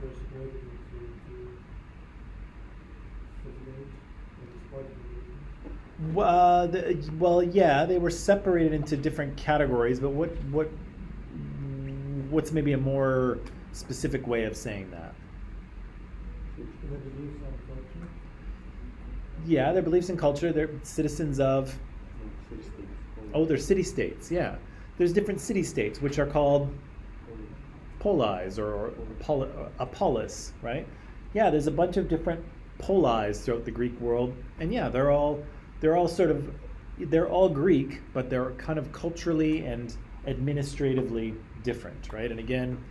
they're separated into two categories, like the Spartan religion. Well, yeah, they were separated into different categories, but what's maybe a more specific way of saying that? Their beliefs and culture. Yeah, their beliefs and culture. They're citizens of. Oh, they're city-states. Yeah, there's different city-states which are called polis or a polis, right? Yeah, there's a bunch of different polis throughout the Greek world, and yeah, they're all Greek, but they're kind of culturally and administratively different, right? And again,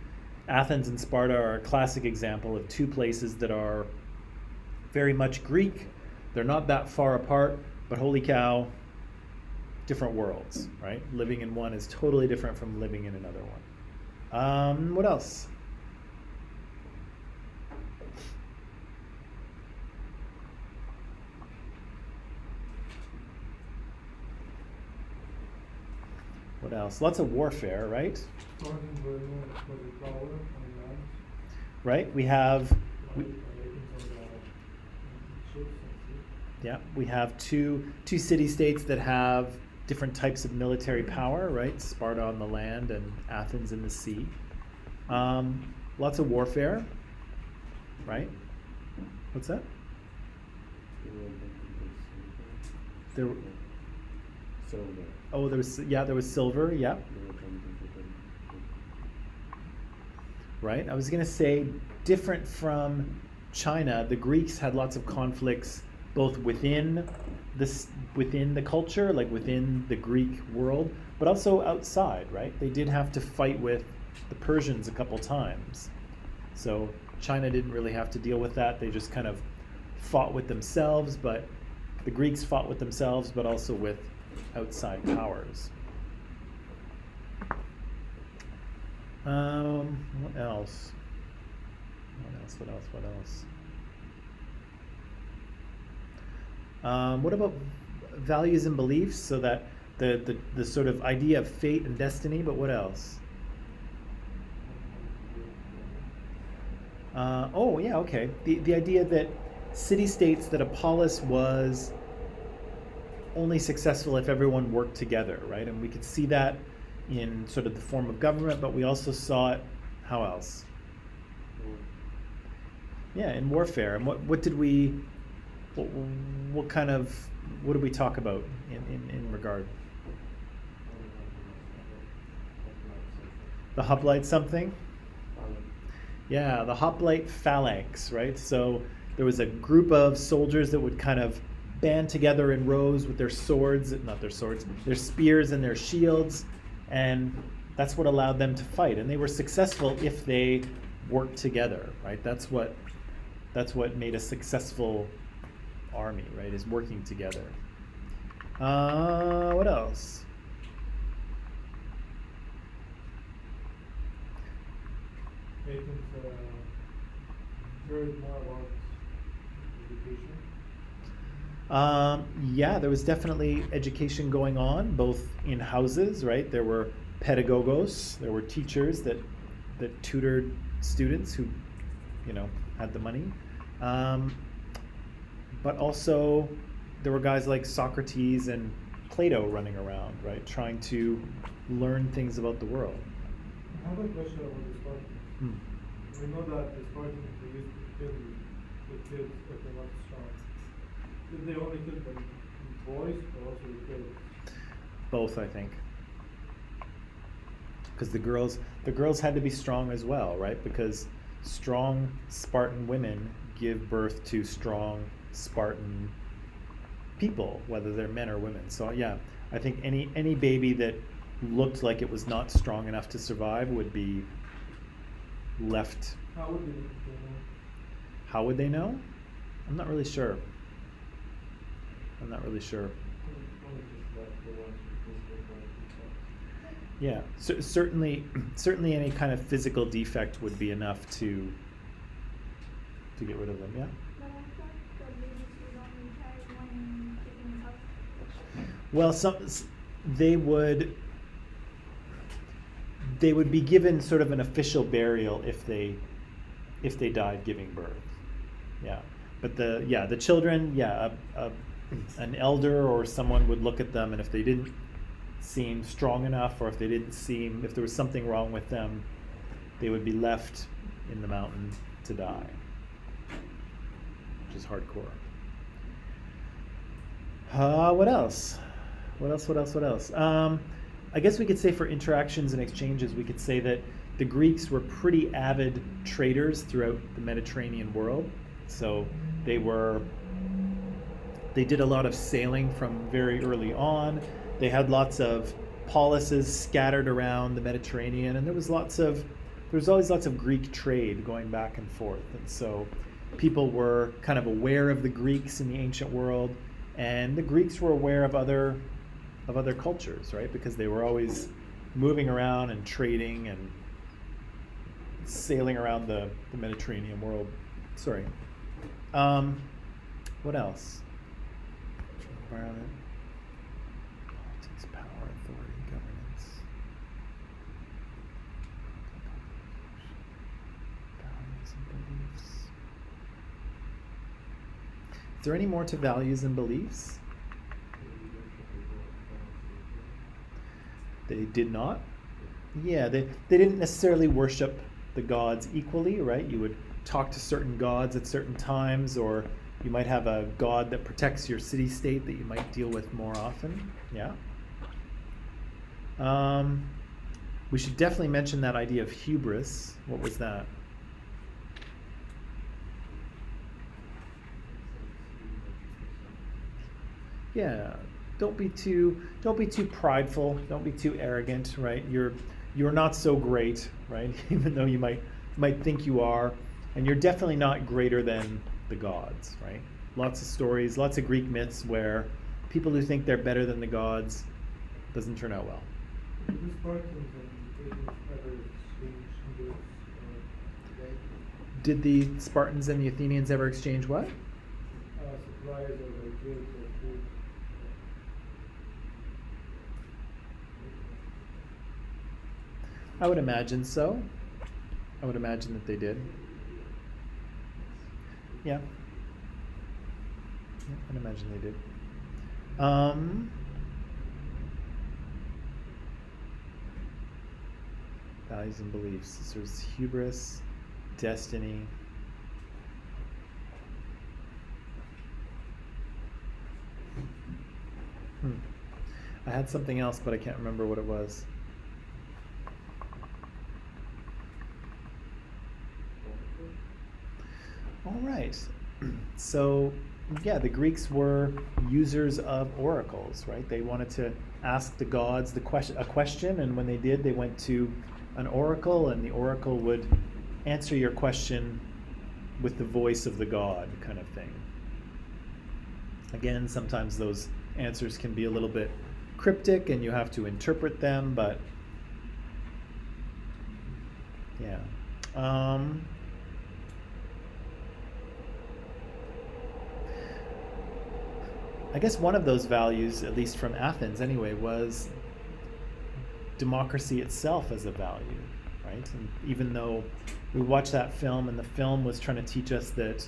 Athens and Sparta are a classic example of two places that are very much Greek. They're not that far apart, but holy cow, different worlds, right? Living in one is totally different from living in another one. What else? What else? Lots of warfare, right? Spartans were known for their power on land. Right? We have, we have two city-states that have different types of military power, right? Sparta on the land and Athens in the sea. Lots of warfare, right? What's that? There. Oh, there was silver. Yeah. Right. I was gonna say, different from China, the Greeks had lots of conflicts both within the culture, like within the Greek world, but also outside, right? They did have to fight with the Persians a couple times. So China didn't really have to deal with that. They just kind of fought with themselves, but the Greeks fought with themselves, but also with outside powers. What else? What about values and beliefs? So that the sort of idea of fate and destiny, but what else? Okay. The idea that city-states, that a polis was only successful if everyone worked together, right? And we could see that in sort of the form of government, but we also saw it, how else? Yeah, in warfare. And what did we talk about in regard? The hoplite something? Yeah, the hoplite phalanx, right? So there was a group of soldiers that would kind of band together in rows with their their spears and their shields, and that's what allowed them to fight. And they were successful if they worked together, right? That's what made a successful army, right? Is working together. What else? Athens heard more about education. Yeah, there was definitely education going on, both in houses, right? There were pedagogos, there were teachers that tutored students who, had the money. But also there were guys like Socrates and Plato running around, right? Trying to learn things about the world. I have a question about the Spartans. We know that the Spartans used to kill the kids if they weren't strong. Did they only kill the boys or also the girls? Both, I think. Because the girls had to be strong as well, right? Because strong Spartan women give birth to strong Spartan people, whether they're men or women. So yeah, I think any baby that looked like it was not strong enough to survive would be left. How would they know? How would they know? I'm not really sure. Yeah, certainly any kind of physical defect would be enough to get rid of them. Yeah. But I thought the babies would only carry one chicken cup. Well, they would be given sort of an official burial if they if they died giving birth. Yeah, but the children, an elder or someone would look at them, and if they didn't seem strong enough, or if there was something wrong with them, they would be left in the mountain to die, which is hardcore. What else? I guess we could say for interactions and exchanges, we could say that the Greeks were pretty avid traders throughout the Mediterranean world. So they did a lot of sailing from very early on. They had lots of polises scattered around the Mediterranean, and there was always lots of Greek trade going back and forth. And so people were kind of aware of the Greeks in the ancient world, and the Greeks were aware of other cultures, right? Because they were always moving around and trading and sailing around the Mediterranean world. Sorry. What else? Environment, politics, power, authority, governance. Values and beliefs. Is there any more to values and beliefs? They did not. Yeah, they didn't necessarily worship the gods equally, right? You would talk to certain gods at certain times, or you might have a god that protects your city-state that you might deal with more often. Yeah. We should definitely mention that idea of hubris. What was that? Yeah. Don't be too prideful. Don't be too arrogant, right? You're not so great, right? Even though you might think you are, and you're definitely not greater than the gods, right? Lots of stories, lots of Greek myths where people who think they're better than the gods doesn't turn out well. The Spartans and Athenians ever exchanged goods, right? Did the Spartans and the Athenians ever exchange what? Supplies or like goods or food. I would imagine so. I would imagine that they did. Yeah. I'd imagine they did. Values and beliefs. So there's hubris, destiny. I had something else, but I can't remember what it was. All right. So, yeah, the Greeks were users of oracles, right? They wanted to ask the gods a question, and when they did, they went to an oracle, and the oracle would answer your question with the voice of the god, kind of thing. Again, sometimes those answers can be a little bit cryptic, and you have to interpret them, but yeah. I guess one of those values, at least from Athens anyway, was democracy itself as a value, right? And even though we watched that film, and the film was trying to teach us that,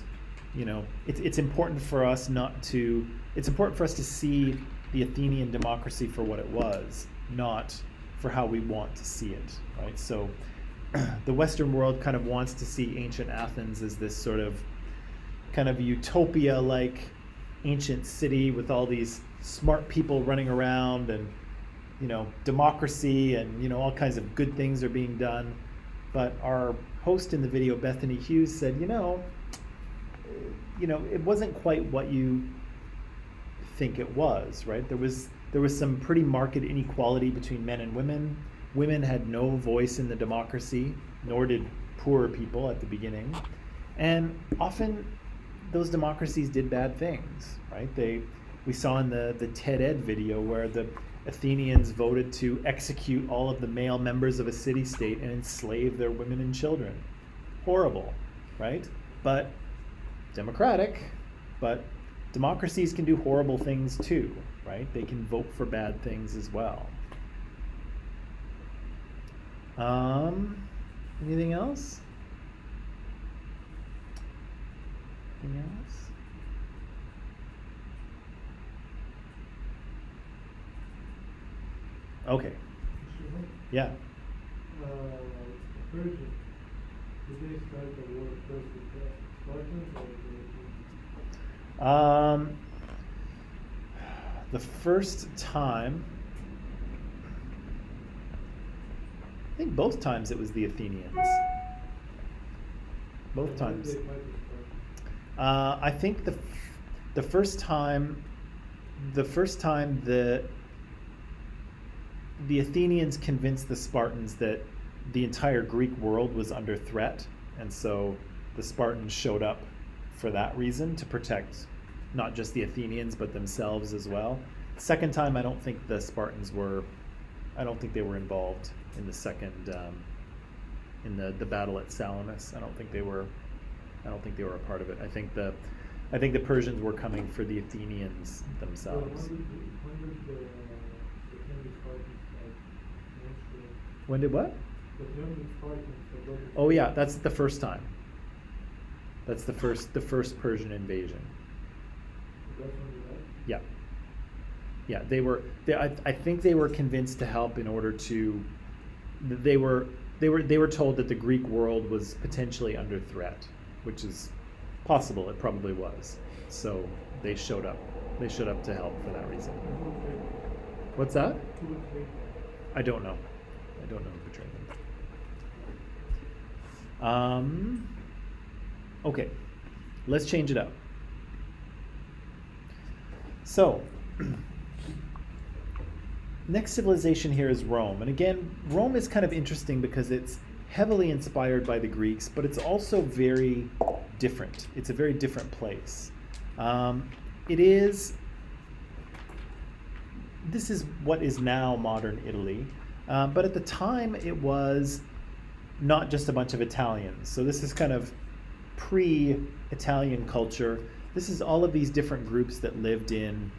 it's important for us to see the Athenian democracy for what it was, not for how we want to see it, right? So the Western world kind of wants to see ancient Athens as this sort of kind of utopia-like ancient city with all these smart people running around, and democracy, and all kinds of good things are being done. But our host in the video, Bethany Hughes, said it wasn't quite what you think it was, right? There was some pretty marked inequality between men and women. Women had no voice in the democracy, nor did poorer people at the beginning, and often those democracies did bad things, right? We saw in the TED Ed video where the Athenians voted to execute all of the male members of a city-state and enslave their women and children. Horrible, right? But democratic, but democracies can do horrible things too, right? They can vote for bad things as well. Anything else? Anything else? Okay. Sure. Yeah. Persian, did they start the war first with the Spartans or the The first time, I think both times it was the Athenians. Both When times. did they fight the Spartans? I think the first time the Athenians convinced the Spartans that the entire Greek world was under threat, and so the Spartans showed up for that reason, to protect not just the Athenians but themselves as well. Second time, I don't think the Spartans were, I don't think they were involved in the second, in the battle at Salamis. I don't think they were a part of it. I think the Persians were coming for the Athenians So themselves. when did the Athenian Spartans like menstruate? When did what? The Athenian Spartans. Oh yeah, that's the first time. That's the first Persian invasion. That's when they left? Yeah. Yeah, I think they were convinced to help in order to. They were told that the Greek world was potentially under threat, which is possible. It probably was. So they showed up. They showed up to help for that reason. What's that? I don't know. I don't know who betrayed them. Okay, let's change it up. So, next civilization here is Rome. And again, Rome is kind of interesting because it's heavily inspired by the Greeks, but it's also very different. It's a very different place. This is what is now modern Italy. But at the time, it was not just a bunch of Italians. So this is kind of pre-Italian culture. This is all of these different groups that lived in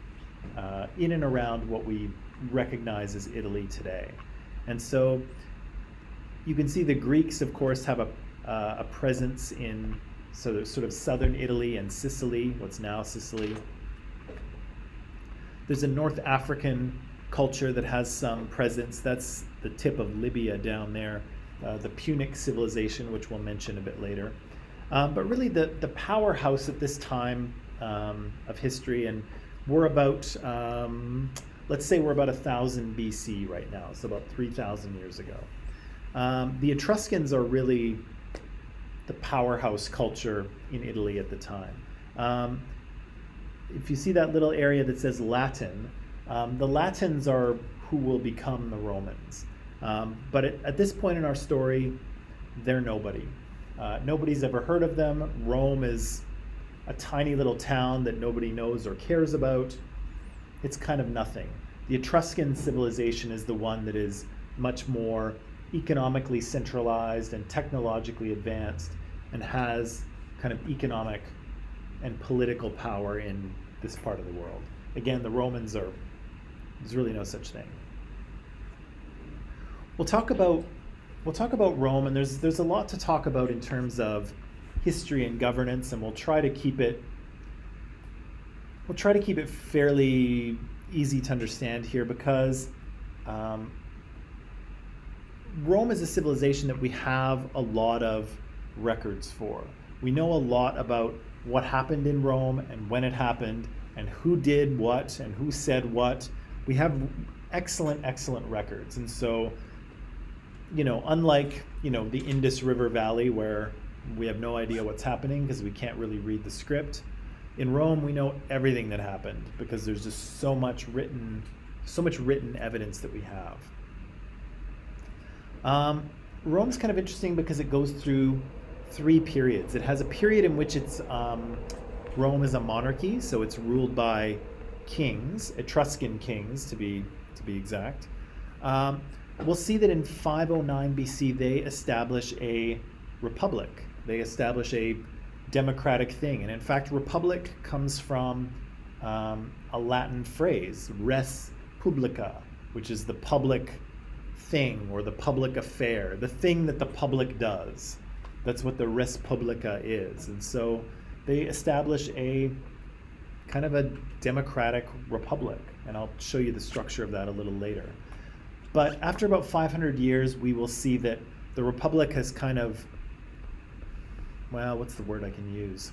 and around what we recognize as Italy today. And so you can see the Greeks, of course, have a presence in sort of southern Italy and Sicily, what's now Sicily. There's a North African culture that has some presence. That's the tip of Libya down there, the Punic civilization, which we'll mention a bit later. But really the powerhouse at this time of history, and we're about, let's say we're about 1000 BC right now, so about 3,000 years ago. The Etruscans are really the powerhouse culture in Italy at the time. If you see that little area that says Latin, the Latins are who will become the Romans. But at this point in our story, they're nobody. Nobody's ever heard of them. Rome is a tiny little town that nobody knows or cares about. It's kind of nothing. The Etruscan civilization is the one that is much more economically centralized and technologically advanced and has kind of economic and political power in this part of the world. Again, the Romans there's really no such thing. We'll talk about Rome, and there's a lot to talk about in terms of history and governance, and we'll try to keep it fairly easy to understand here, because Rome is a civilization that we have a lot of records for. We know a lot about what happened in Rome and when it happened and who did what and who said what. We have excellent records. And so, unlike, the Indus River Valley, where we have no idea what's happening because we can't really read the script, in Rome we know everything that happened because there's just so much written evidence that we have. Rome's kind of interesting because it goes through 3 periods. It has a period in which Rome is a monarchy, so it's ruled by kings, Etruscan kings to be exact. We'll see that in 509 BC they establish a republic. They establish a democratic thing, and in fact, republic comes from a Latin phrase, res publica, which is the public thing or the public affair, the thing that the public does. That's what the res publica is. And so they establish a kind of a democratic republic, and I'll show you the structure of that a little later. But after about 500 years, we will see that the republic has kind of, well, what's the word I can use?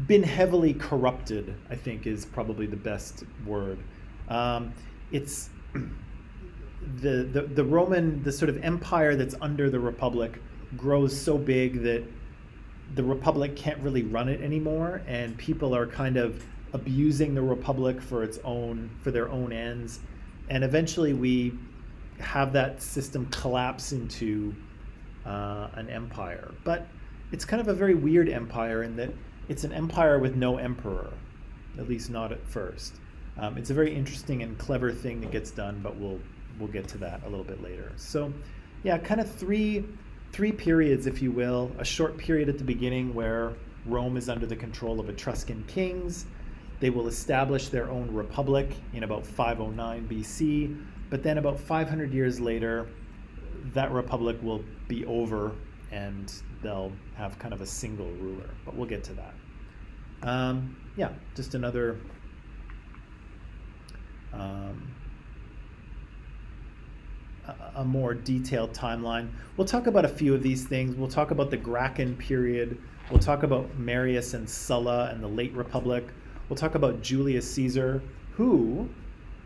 Been heavily corrupted, I think, is probably the best word. It's the Roman, the sort of empire that's under the republic grows so big that the republic can't really run it anymore, and people are kind of abusing the republic for their own ends, and eventually we have that system collapse into an empire. But it's kind of a very weird empire in that it's an empire with no emperor, at least not at first. It's a very interesting and clever thing that gets done, but we'll get to that a little bit later. So yeah, kind of three periods, if you will. A short period at the beginning where Rome is under the control of Etruscan kings. They will establish their own republic in about 509 BC, but then about 500 years later, that republic will be over and they'll have kind of a single ruler, but we'll get to that. Yeah, just another a more detailed timeline. We'll talk about a few of these things. We'll talk about the Gracchus period. We'll talk about Marius and Sulla and the late Republic. We'll talk about Julius Caesar, who,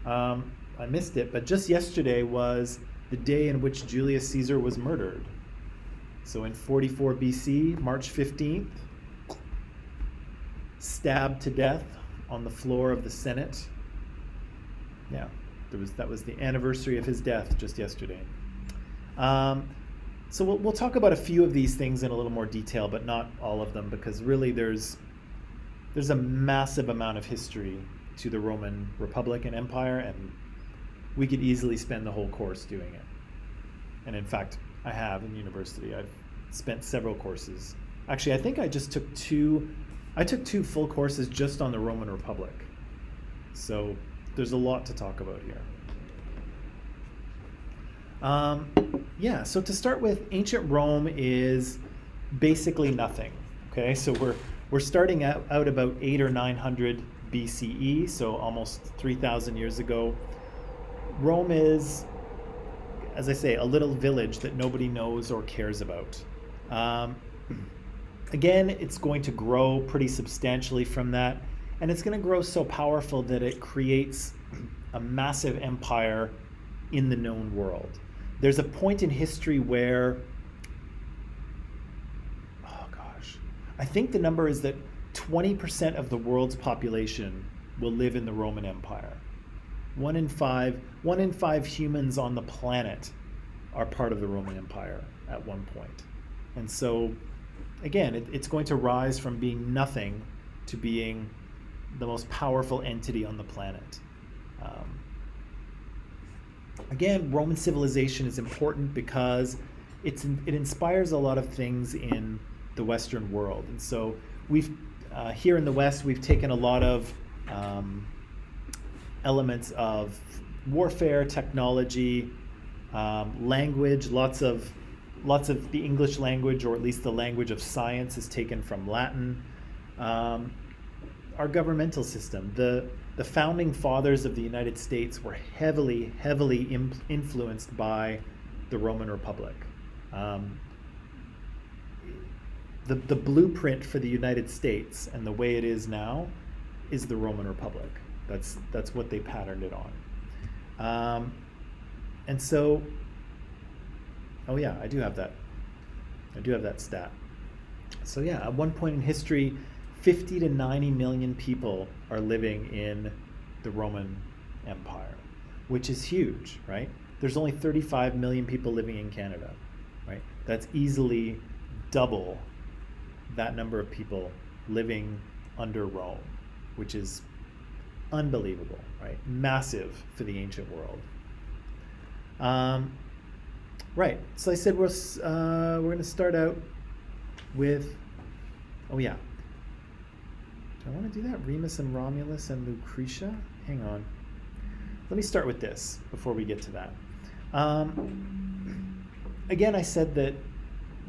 I missed it, but just yesterday was the day in which Julius Caesar was murdered. So in 44 BC, March 15th, stabbed to death on the floor of the Senate. Yeah, that was the anniversary of his death just yesterday. So we'll talk about a few of these things in a little more detail, but not all of them, because really there's a massive amount of history to the Roman Republic and Empire, and we could easily spend the whole course doing it. And in fact, I have in university. I've spent several courses. Actually, I think I just took two full courses just on the Roman Republic. So there's a lot to talk about here. Yeah, so to start with, ancient Rome is basically nothing. Okay, so we're starting out about 800 or 900 BCE, so almost 3,000 years ago. Rome is, as I say, a little village that nobody knows or cares about. Again, it's going to grow pretty substantially from that, and it's going to grow so powerful that it creates a massive empire in the known world. There's a point in history where, I think the number is that 20% of the world's population will live in the Roman Empire. 1 in 5 humans on the planet are part of the Roman Empire at one point. And so, again, it's going to rise from being nothing to being the most powerful entity on the planet. Again, Roman civilization is important because it inspires a lot of things in the Western world. And so we've here in the West, we've taken a lot of elements of warfare, technology, language. Lots of the English language, or at least the language of science, is taken from Latin. Our governmental system, the founding fathers of the United States were heavily influenced by the Roman Republic. The blueprint for the United States and the way it is now is the Roman Republic. That's what they patterned it on. And so, oh yeah, I do have that stat. So yeah, at one point in history, 50 to 90 million people are living in the Roman Empire, which is huge, right? There's only 35 million people living in Canada, right? That's easily double that number of people living under Rome, which is unbelievable, right? Massive for the ancient world. Right, so I said we're going to start out with, oh yeah. Do I want to do that? Remus and Romulus and Lucretia? Hang on. Let me start with this before we get to that. Again, I said that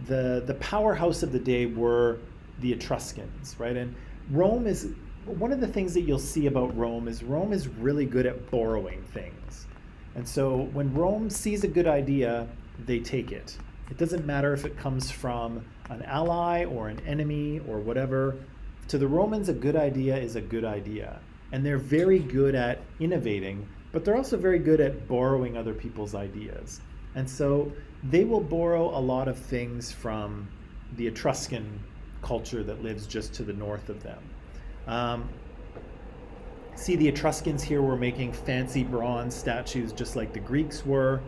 the powerhouse of the day were the Etruscans, right? And Rome is, one of the things that you'll see about Rome is really good at borrowing things. And so when Rome sees a good idea, they take it. It doesn't matter if it comes from an ally or an enemy or whatever. To the Romans, a good idea is a good idea. And they're very good at innovating, but they're also very good at borrowing other people's ideas. And so they will borrow a lot of things from the Etruscan culture that lives just to the north of them. See, the Etruscans here were making fancy bronze statues just like the Greeks were.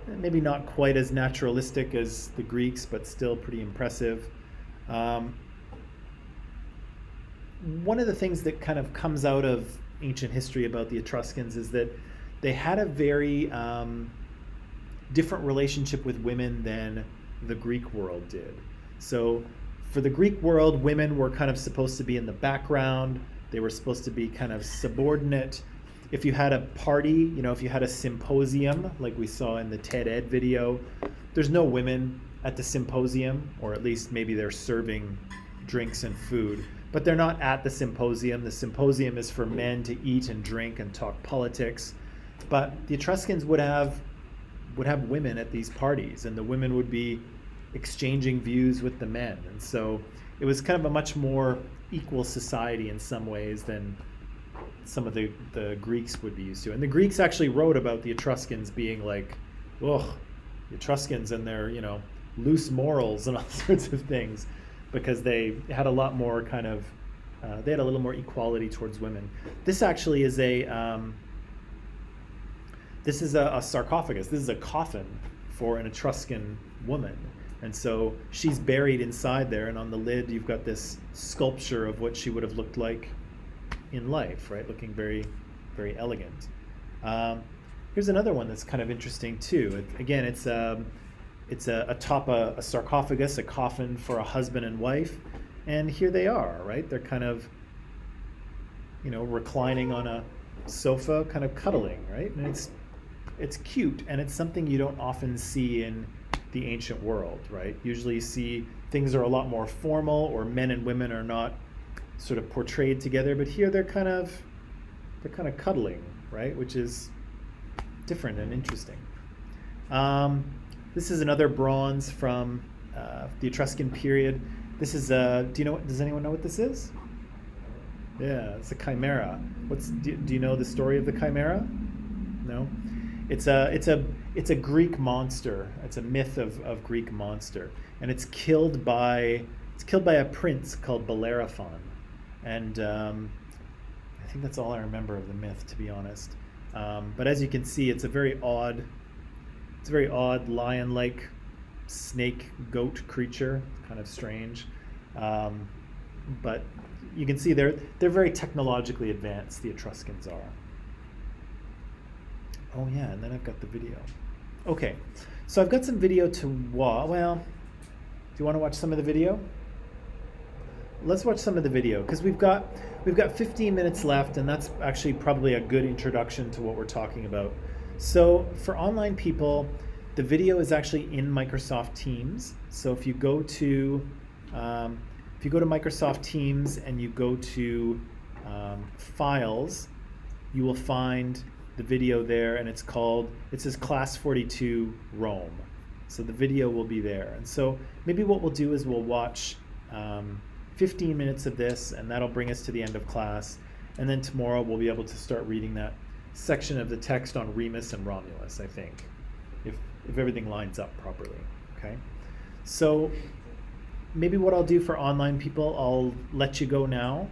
Maybe not quite as naturalistic as the Greeks, but still pretty impressive. One of the things that kind of comes out of ancient history about the Etruscans is that they had a very different relationship with women than the Greek world did. So for the Greek world, women were kind of supposed to be in the background. They were supposed to be kind of subordinate. If you had a party, if you had a symposium, like we saw in the TED Ed video, there's no women at the symposium, or at least maybe they're serving drinks and food, but they're not at the symposium. The symposium is for men to eat and drink and talk politics. But the Etruscans would have women at these parties, and the women would be exchanging views with the men. And so it was kind of a much more equal society in some ways than some of the Greeks would be used to. And the Greeks actually wrote about the Etruscans being like, ugh, the Etruscans and their, loose morals and all sorts of things, because they had a lot more kind of, they had a little more equality towards women. This actually is a sarcophagus. This is a coffin for an Etruscan woman. And so she's buried inside there, and on the lid you've got this sculpture of what she would have looked like in life, right? Looking very, very elegant. Here's another one that's kind of interesting too. Again, it's atop a sarcophagus, a coffin for a husband and wife, and here they are, right? They're kind of, reclining on a sofa, kind of cuddling, right? And it's cute, and it's something you don't often see in the ancient world, right? Usually you see things are a lot more formal, or men and women are not sort of portrayed together, but here they're kind of cuddling, right? Which is different and interesting. This is another bronze from the Etruscan period. This is does anyone know what this is? Yeah, it's a chimera. Do you know the story of the chimera? No? It's a Greek monster. It's a myth of Greek monster, and it's killed by a prince called Bellerophon, and I think that's all I remember of the myth, to be honest. But as you can see, it's a very odd lion-like snake goat creature, kind of strange. But you can see they're very technologically advanced. The Etruscans are. Oh yeah, and then I've got the video. Okay, so I've got some video to watch. Well, do you want to watch some of the video? Let's watch some of the video, because we've got 15 minutes left, and that's actually probably a good introduction to what we're talking about. So for online people, the video is actually in Microsoft Teams. So if you go to Microsoft Teams and you go to Files, you will find the video there, and it says Class 42 Rome. So the video will be there. And so maybe what we'll do is we'll watch 15 minutes of this, and that'll bring us to the end of class. And then tomorrow we'll be able to start reading that section of the text on Remus and Romulus, I think, if everything lines up properly, okay? So maybe what I'll do for online people, I'll let you go now,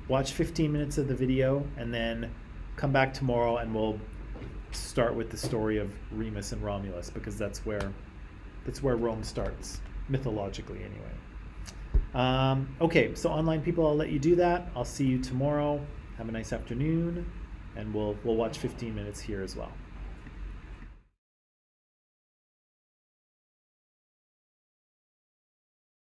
watch 15 minutes of the video, and then come back tomorrow and we'll start with the story of Remus and Romulus, because that's where Rome starts, mythologically anyway. Okay, so online people, I'll let you do that. I'll see you tomorrow. Have a nice afternoon, and we'll watch 15 minutes here as well.